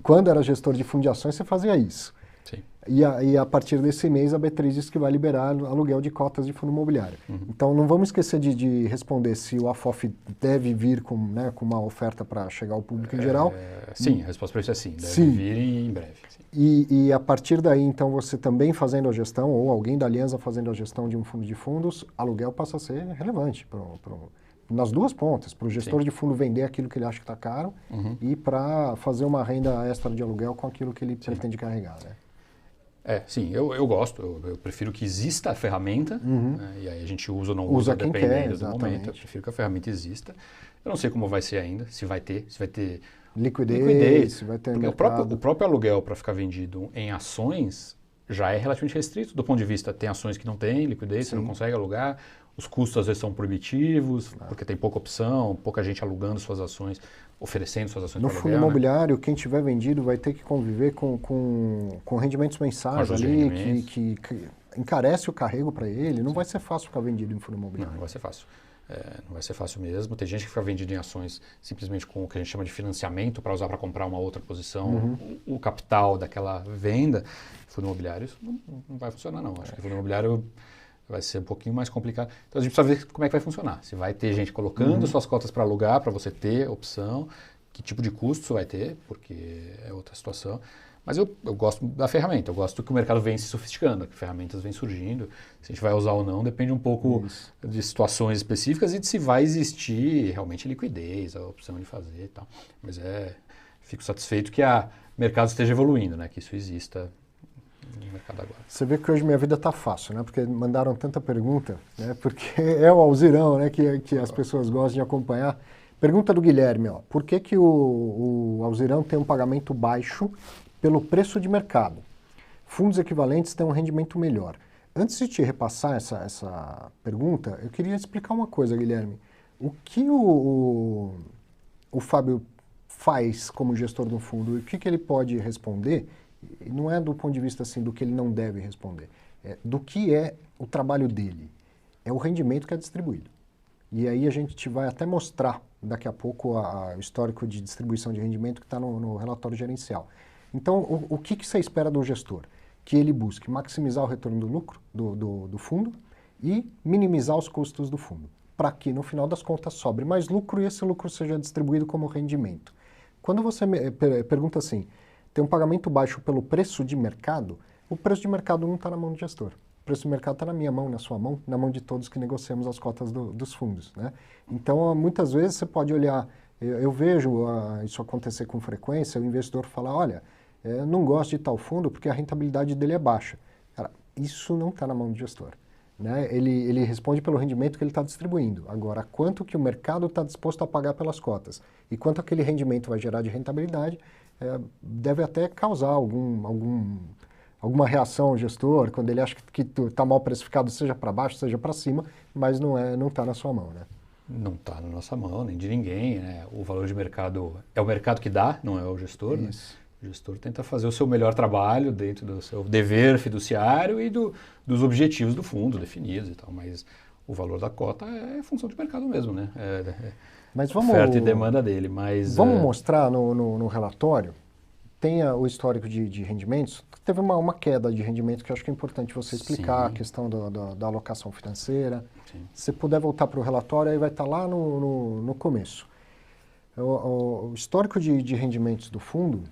Quando era gestor de fundo de ações, você fazia isso. Sim. E a partir desse mês a B3 diz que vai liberar aluguel de cotas de fundo imobiliário. Então não vamos esquecer de responder se o AFOF deve vir com uma oferta para chegar ao público em geral. Sim, a resposta para isso é sim, deve Sim. vir em breve. Sim. E a partir daí, então, você também fazendo a gestão, ou alguém da Aliança fazendo a gestão de um fundo de fundos, aluguel passa a ser relevante nas duas pontas, para o gestor Sim. de fundo vender aquilo que ele acha que está caro e para fazer uma renda extra de aluguel com aquilo que ele pretende carregar, né? Sim, eu gosto, eu prefiro que exista a ferramenta, né, e aí a gente usa ou não Usa quem dependendo quer, do momento. Eu prefiro que a ferramenta exista. Eu não sei como vai ser ainda, se vai ter Liquidez, se vai ter porque mercado. o próprio aluguel para ficar vendido em ações já é relativamente restrito do ponto de vista, tem ações que não tem liquidez, você não consegue alugar, os custos às vezes são proibitivos, porque tem pouca opção, pouca gente alugando suas ações, oferecendo suas ações No para fundo aluguel, imobiliário, quem tiver vendido vai ter que conviver com rendimentos mensais ajuste de ali, rendimentos. que encarece o carrego para ele. Não vai ser fácil ficar vendido em fundo Não, imobiliário. não vai ser fácil. Não vai ser fácil mesmo. Tem gente que fica vendido em ações simplesmente com o que a gente chama de financiamento para usar para comprar uma outra posição, o capital daquela venda. Fundo imobiliário, isso não vai funcionar não. Acho que fundo imobiliário vai ser um pouquinho mais complicado. Então a gente precisa ver como é que vai funcionar. Se vai ter gente colocando suas cotas para alugar, para você ter opção, que tipo de custo você vai ter, porque é outra situação. Mas eu gosto da ferramenta, eu gosto que o mercado vem se sofisticando, que ferramentas vêm surgindo. Se a gente vai usar ou não, depende um pouco de situações específicas e de se vai existir realmente liquidez, a opção de fazer e tal. Mas fico satisfeito que o mercado esteja evoluindo, né? Que isso exista no mercado agora. Você vê que hoje minha vida está fácil, né? Porque mandaram tanta pergunta, né? Porque é o Alzirão, né? Que as pessoas gostam de acompanhar. Pergunta do Guilherme, ó. Por que o Alzirão tem um pagamento baixo pelo preço de mercado? Fundos equivalentes têm um rendimento melhor. Antes de te repassar essa pergunta, eu queria explicar uma coisa, Guilherme. O que o Fábio faz como gestor do fundo e o que ele pode responder, não é do ponto de vista assim, do que ele não deve responder, é do que é o trabalho dele. É o rendimento que é distribuído. E aí a gente vai até mostrar daqui a pouco o histórico de distribuição de rendimento que está no relatório gerencial. Então, o que você espera do gestor? Que ele busque maximizar o retorno do lucro do fundo e minimizar os custos do fundo, para que no final das contas sobre mais lucro e esse lucro seja distribuído como rendimento. Quando você pergunta assim, tem um pagamento baixo pelo preço de mercado, o preço de mercado não está na mão do gestor. O preço de mercado está na minha mão, na sua mão, na mão de todos que negociamos as cotas dos fundos, né? Então, muitas vezes você pode olhar, eu vejo isso acontecer com frequência, o investidor fala, olha, eu não gosto de tal fundo porque a rentabilidade dele é baixa. Cara, isso não está na mão do gestor, né? Ele responde pelo rendimento que ele está distribuindo. Agora, quanto que o mercado está disposto a pagar pelas cotas e quanto aquele rendimento vai gerar de rentabilidade, deve até causar alguma reação ao gestor, quando ele acha que está mal precificado, seja para baixo, seja para cima, mas não está na sua mão, né? Não está na nossa mão, nem de ninguém, né? O valor de mercado é o mercado que dá, não é o gestor, né? O gestor tenta fazer o seu melhor trabalho dentro do seu dever fiduciário e dos objetivos do fundo definidos e tal, mas o valor da cota é função de mercado mesmo, né? Mas oferta e demanda dele, mas... Vamos mostrar no relatório, tem o histórico de rendimentos, teve uma queda de rendimento que eu acho que é importante você explicar, a questão da alocação financeira. Sim. Se puder voltar para o relatório, aí vai estar lá no começo. O histórico de rendimentos do fundo,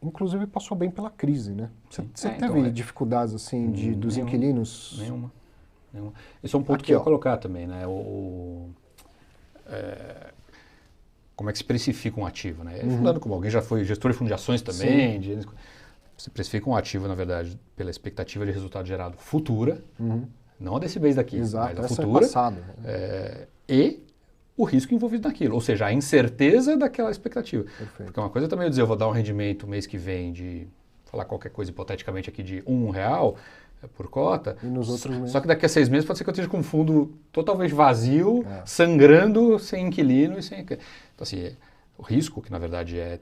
inclusive passou bem pela crise, né? Você teve dificuldades assim dos inquilinos? Nenhuma. Esse é um ponto que eu ia colocar também, né? Como é que se precifica um ativo, né? Falando como alguém já foi gestor de fundo de ações também, você precifica um ativo, na verdade, pela expectativa de resultado gerado futura, não a desse mês daqui, exato, mas a essa futura, é passado, e o risco envolvido naquilo, ou seja, a incerteza daquela expectativa. Perfeito. Porque uma coisa também eu dizer, eu vou dar um rendimento mês que vem de, falar qualquer coisa hipoteticamente aqui, de R$1 por cota, e nos outros meses? Só que daqui a 6 meses pode ser que eu esteja com um fundo totalmente vazio, sangrando, sem inquilino e sem... Então, assim, o risco, que na verdade é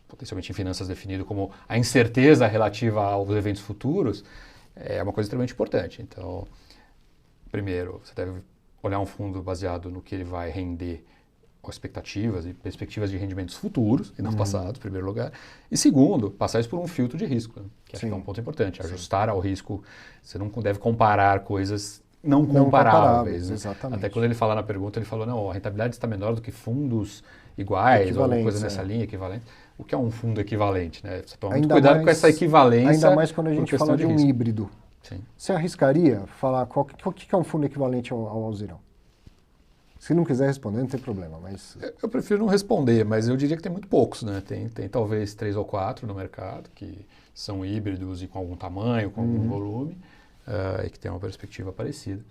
potencialmente em finanças definido como a incerteza relativa aos eventos futuros, é uma coisa extremamente importante. Então, primeiro, você deve olhar um fundo baseado no que ele vai render expectativas e perspectivas de rendimentos futuros e não passados, em primeiro lugar. E segundo, passar isso por um filtro de risco, né? Que acho que é um ponto importante. Ajustar ao risco, você não deve comparar coisas não comparáveis. Né? Exatamente. Até quando ele fala na pergunta, ele falou, não, a rentabilidade está menor do que fundos iguais, ou alguma coisa nessa linha, equivalente. O que é um fundo equivalente? Né? Você toma muito cuidado com essa equivalência. Ainda mais quando a gente fala de um híbrido. Sim. Você arriscaria falar o que é um fundo equivalente ao Alzirão? Se não quiser responder, não tem problema, mas... Eu prefiro não responder, mas eu diria que tem muito poucos, né? Tem talvez 3 ou 4 no mercado, que são híbridos e com algum tamanho, com algum volume, e que tem uma perspectiva parecida.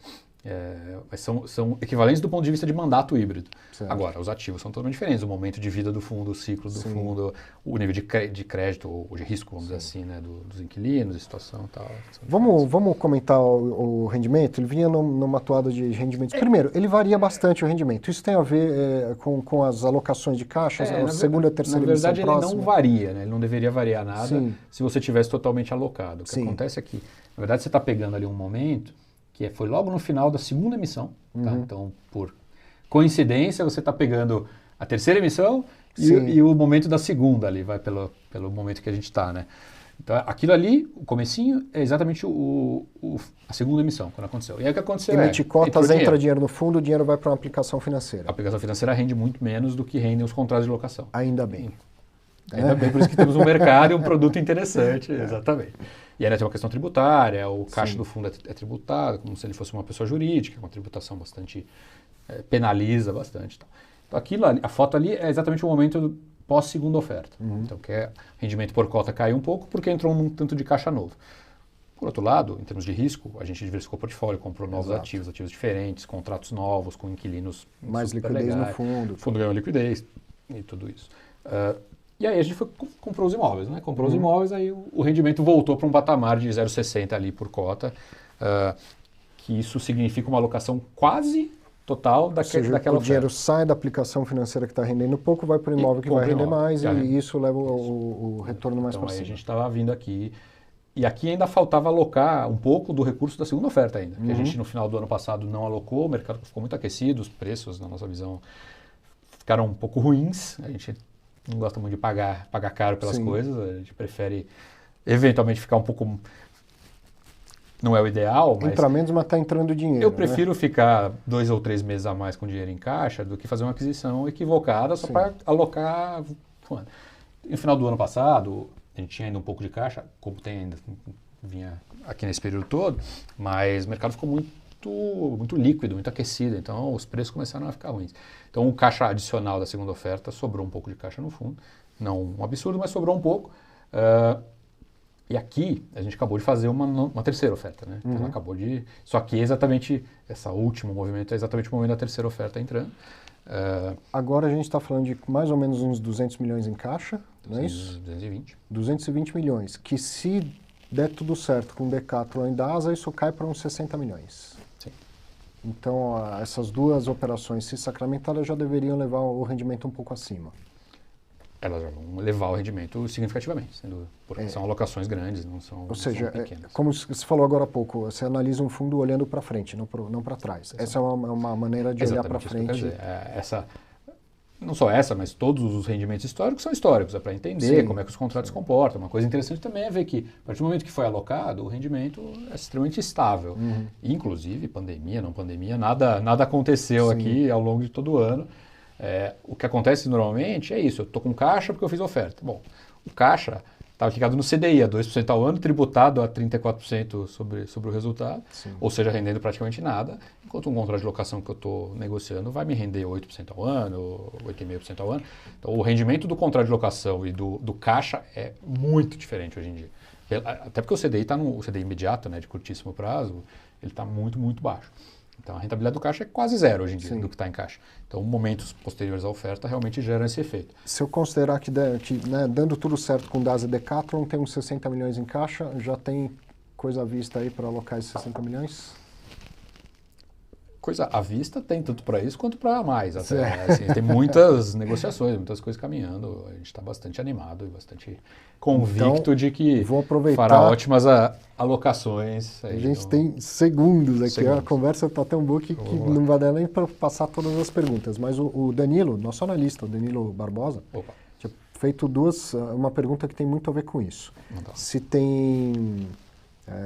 Mas são equivalentes do ponto de vista de mandato híbrido. Certo. Agora, os ativos são totalmente diferentes. O momento de vida do fundo, o ciclo do fundo, o nível de crédito ou de risco, vamos dizer assim, né, dos inquilinos, a situação e tal. Vamos comentar o rendimento? Ele vinha numa toada de rendimentos. Primeiro, ele varia bastante o rendimento. Isso tem a ver com as alocações de caixa, a segunda e terceira emissão próxima? Na verdade, ele não varia, né? Ele não deveria variar nada se você tivesse totalmente alocado. O que acontece é que, na verdade, você está pegando ali um momento que foi logo no final da segunda emissão. Tá? Então, por coincidência, você está pegando a terceira emissão e o momento da segunda ali, vai pelo momento que a gente está, né? Então, aquilo ali, o comecinho, é exatamente a segunda emissão, quando aconteceu. E aí o que aconteceu Emite cotas, entra dinheiro no fundo, o dinheiro vai para uma aplicação financeira. A aplicação financeira rende muito menos do que rendem os contratos de locação. Ainda bem. Ainda bem, por isso que temos um mercado e um produto interessante, exatamente. E ainda tem uma questão tributária, o caixa do fundo é tributado, como se ele fosse uma pessoa jurídica, uma tributação bastante, penaliza bastante. Então aquilo ali, a foto ali é exatamente o momento pós-segunda oferta. Então, que o rendimento por cota caiu um pouco porque entrou um tanto de caixa novo. Por outro lado, em termos de risco, a gente diversificou o portfólio, comprou novos ativos diferentes, contratos novos, com inquilinos mais liquidez legais, no fundo. O fundo ganhou liquidez e tudo isso. E aí a gente comprou os imóveis, né? Comprou os imóveis, aí o rendimento voltou para um patamar de 0,60 ali por cota, que isso significa uma alocação quase total daquela oferta. O dinheiro sai da aplicação financeira que está rendendo pouco, vai para o imóvel que vai render mais e isso leva o retorno mais para cima. Então aí a gente estava vindo aqui, e aqui ainda faltava alocar um pouco do recurso da segunda oferta ainda, que a gente no final do ano passado não alocou, o mercado ficou muito aquecido, os preços, na nossa visão, ficaram um pouco ruins, a gente não gosta muito de pagar caro pelas coisas, a gente prefere eventualmente ficar um pouco... Não é o ideal, mas... Entra menos, mas está entrando dinheiro. Eu prefiro ficar 2 ou 3 meses a mais com dinheiro em caixa do que fazer uma aquisição equivocada só para alocar... No final do ano passado, a gente tinha ainda um pouco de caixa, como tem ainda, vinha aqui nesse período todo, mas o mercado ficou muito líquido, muito aquecido, então os preços começaram a ficar ruins. Então o caixa adicional da segunda oferta sobrou um pouco de caixa no fundo, não um absurdo, mas sobrou um pouco. E aqui a gente acabou de fazer uma terceira oferta, né? Então, ela acabou de... Só que esse último movimento é exatamente o momento da terceira oferta entrando. Agora a gente está falando de mais ou menos uns 200 milhões em caixa, não é isso? 220. 220 milhões, que se der tudo certo com Decathlon e DASA, isso cai para uns 60 milhões. Sim. Então, essas duas operações, se sacramentadas, já deveriam levar o rendimento um pouco acima. Elas já vão levar o rendimento significativamente, porque são alocações grandes, não são pequenas. Ou seja, como você falou agora há pouco, você analisa um fundo olhando para frente, não para trás. Essa é uma maneira de olhar para frente. Não só essa, mas todos os rendimentos históricos são históricos, é para entender como é que os contratos se comportam. Uma coisa interessante também é ver que, a partir do momento que foi alocado, o rendimento é extremamente estável. Inclusive, pandemia, não pandemia, nada aconteceu aqui ao longo de todo o ano. O que acontece normalmente é isso, eu estou com caixa porque eu fiz oferta. Bom, o caixa estava aplicado no CDI a 2% ao ano, tributado a 34% sobre o resultado, ou seja, rendendo praticamente nada, enquanto um contrato de locação que eu estou negociando vai me render 8% ao ano, 8,5% ao ano. Então, o rendimento do contrato de locação e do caixa é muito diferente hoje em dia. Até porque o CDI está o CDI imediato, né, de curtíssimo prazo, ele está muito, muito baixo. Então, a rentabilidade do caixa é quase zero hoje em dia, do que está em caixa. Então, momentos posteriores à oferta realmente geram esse efeito. Se eu considerar que dando tudo certo com DASA e Decathlon, tem uns 60 milhões em caixa, já tem coisa à vista aí para alocar esses 60 milhões? coisa à vista tem tanto para isso quanto para mais. Até, assim, tem muitas negociações, muitas coisas caminhando. A gente está bastante animado e bastante convicto então, de que vou aproveitar, fará ótimas alocações. A gente tem segundos aqui, segundos. A conversa está tão boa que não vai dar nem para passar todas as perguntas. Mas o Danilo, nosso analista, o Danilo Barbosa, tinha feito uma pergunta que tem muito a ver com isso. Então. Se tem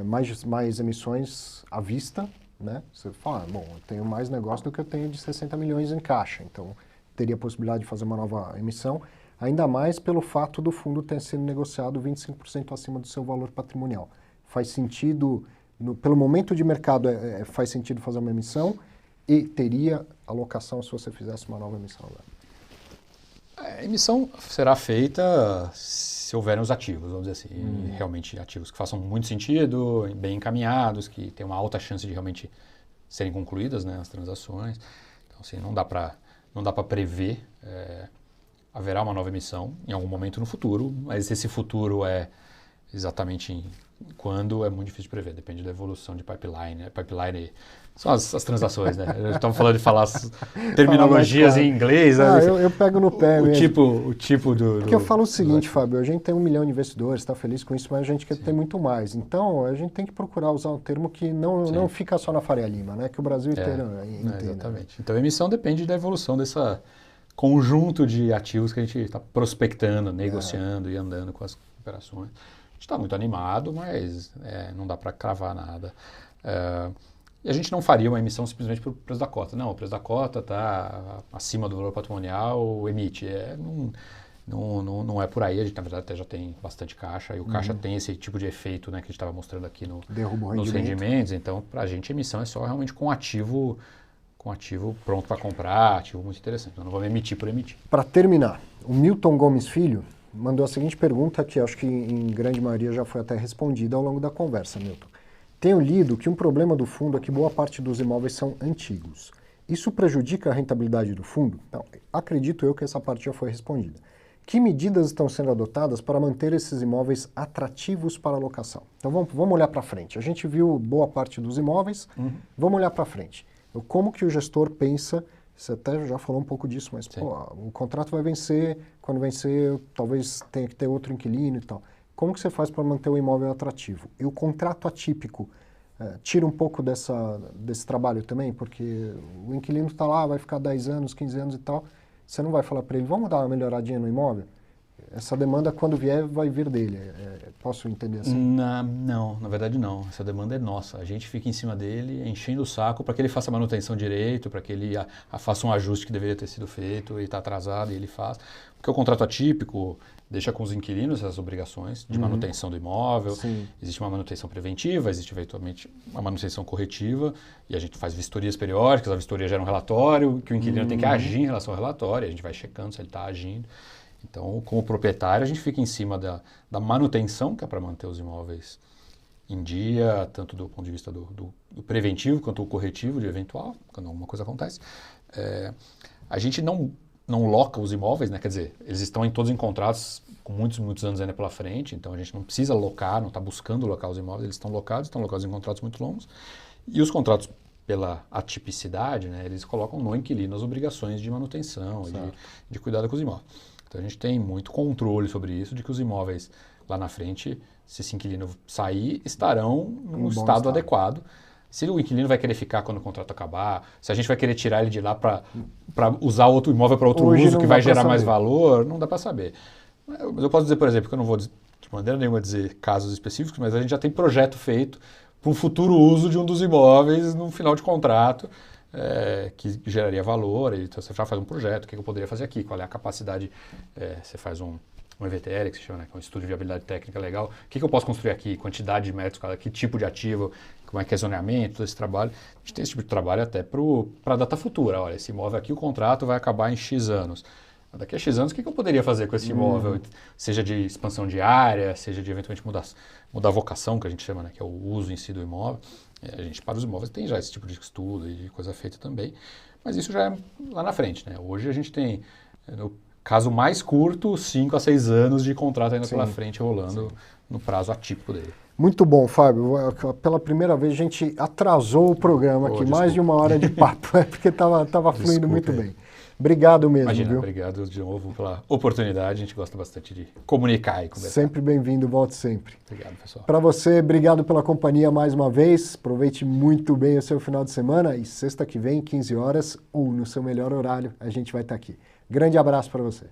mais emissões à vista, né? Você fala, bom, eu tenho mais negócio do que eu tenho de 60 milhões em caixa, então teria a possibilidade de fazer uma nova emissão, ainda mais pelo fato do fundo ter sido negociado 25% acima do seu valor patrimonial. Faz sentido, pelo momento de mercado, faz sentido fazer uma emissão e teria alocação se você fizesse uma nova emissão agora? A emissão será feita se houverem os ativos, vamos dizer assim, realmente ativos que façam muito sentido, bem encaminhados, que tenham uma alta chance de realmente serem concluídas, né, as transações. Então, assim, não dá para prever. Haverá uma nova emissão em algum momento no futuro, mas esse futuro é exatamente quando é muito difícil de prever, depende da evolução de pipeline. Pipeline são as transações, né? Estamos falando de falar as terminologias em inglês. Eu pego no pé mesmo. O tipo do... Porque eu falo o seguinte, Fábio, a gente tem 1 milhão de investidores, está feliz com isso, mas a gente quer ter muito mais. Então, a gente tem que procurar usar um termo que não fica só na Faria Lima, né? Que o Brasil inteiro entenda. Exatamente. Então, a emissão depende da evolução dessa conjunto de ativos que a gente está prospectando, negociando e andando com as operações. A gente está muito animado, mas não dá para cravar nada. E a gente não faria uma emissão simplesmente pelo preço da cota. Não, o preço da cota está acima do valor patrimonial, emite. Não é por aí, a gente na verdade até já tem bastante caixa, e o caixa tem esse tipo de efeito, né, que a gente estava mostrando aqui nos rendimentos. Então, para a gente, a emissão é só realmente com ativo pronto para comprar, ativo muito interessante. Então, não vamos emitir por emitir. Para terminar, o Milton Gomes Filho mandou a seguinte pergunta, que acho que em grande maioria já foi até respondida ao longo da conversa, Milton. Tenho lido que um problema do fundo é que boa parte dos imóveis são antigos. Isso prejudica a rentabilidade do fundo? Então, acredito eu que essa parte já foi respondida. Que medidas estão sendo adotadas para manter esses imóveis atrativos para alocação? Então, vamos olhar para frente. A gente viu boa parte dos imóveis, vamos olhar para frente. Como que o gestor pensa, você até já falou um pouco disso, mas o contrato vai vencer, quando vencer talvez tenha que ter outro inquilino e tal. Como que você faz para manter o imóvel atrativo? E o contrato atípico tira um pouco desse trabalho também? Porque o inquilino está lá, vai ficar 10 anos, 15 anos e tal, você não vai falar para ele, vamos dar uma melhoradinha no imóvel? Essa demanda, quando vier, vai vir dele. Posso entender assim? Não, na verdade não. Essa demanda é nossa. A gente fica em cima dele, enchendo o saco para que ele faça a manutenção direito, para que ele faça um ajuste que deveria ter sido feito e está atrasado e ele faz. Porque o contrato atípico deixa com os inquilinos essas obrigações de manutenção do imóvel. Sim. Existe uma manutenção preventiva, existe eventualmente uma manutenção corretiva e a gente faz vistorias periódicas, a vistoria gera um relatório que o inquilino tem que agir em relação ao relatório, a gente vai checando se ele está agindo. Então, como proprietário, a gente fica em cima da manutenção, que é para manter os imóveis em dia, tanto do ponto de vista do preventivo quanto do corretivo de eventual, quando alguma coisa acontece. A gente não loca os imóveis, né? Quer dizer, eles estão todos em contratos com muitos anos ainda pela frente, então a gente não precisa locar, não está buscando locar os imóveis, eles estão locados em contratos muito longos. E os contratos, pela atipicidade, né, eles colocam no inquilino as obrigações de manutenção e de cuidado com os imóveis. Então a gente tem muito controle sobre isso, de que os imóveis lá na frente, se esse inquilino sair, estarão no estado adequado. Se o inquilino vai querer ficar quando o contrato acabar, se a gente vai querer tirar ele de lá para usar outro imóvel para outro uso que vai gerar mais valor, não dá para saber. Eu posso dizer, por exemplo, que eu não vou de maneira nenhuma dizer casos específicos, mas a gente já tem projeto feito para um futuro uso de um dos imóveis no final de contrato, que geraria valor. Então você já faz um projeto, o que eu poderia fazer aqui, qual é a capacidade, você faz um EVTL, que se chama, né, que é um estudo de viabilidade técnica legal, o que eu posso construir aqui, quantidade de metros, que tipo de ativo, como é que é zoneamento, todo esse trabalho. A gente tem esse tipo de trabalho até para a data futura. Olha, esse imóvel aqui, o contrato vai acabar em X anos. Daqui a X anos, o que eu poderia fazer com esse imóvel? Seja de expansão de área, seja de eventualmente mudar a vocação, que a gente chama, né, que é o uso em si do imóvel. A gente, para os imóveis, tem já esse tipo de estudo e de coisa feita também, mas isso já é lá na frente, né? Hoje a gente tem, no caso mais curto, 5 a 6 anos de contrato ainda pela frente rolando no prazo atípico dele. Muito bom, Fábio. Pela primeira vez a gente atrasou o programa aqui, desculpa. mais de uma hora de papo, porque estava fluindo muito bem. Obrigado mesmo, Imagina, viu? obrigado de novo pela oportunidade. A gente gosta bastante de comunicar e conversar. Sempre bem-vindo, volte sempre. Obrigado, pessoal. Para você, obrigado pela companhia mais uma vez. Aproveite muito bem o seu final de semana e sexta que vem, 15 horas, ou no seu melhor horário, a gente vai estar aqui. Grande abraço para você.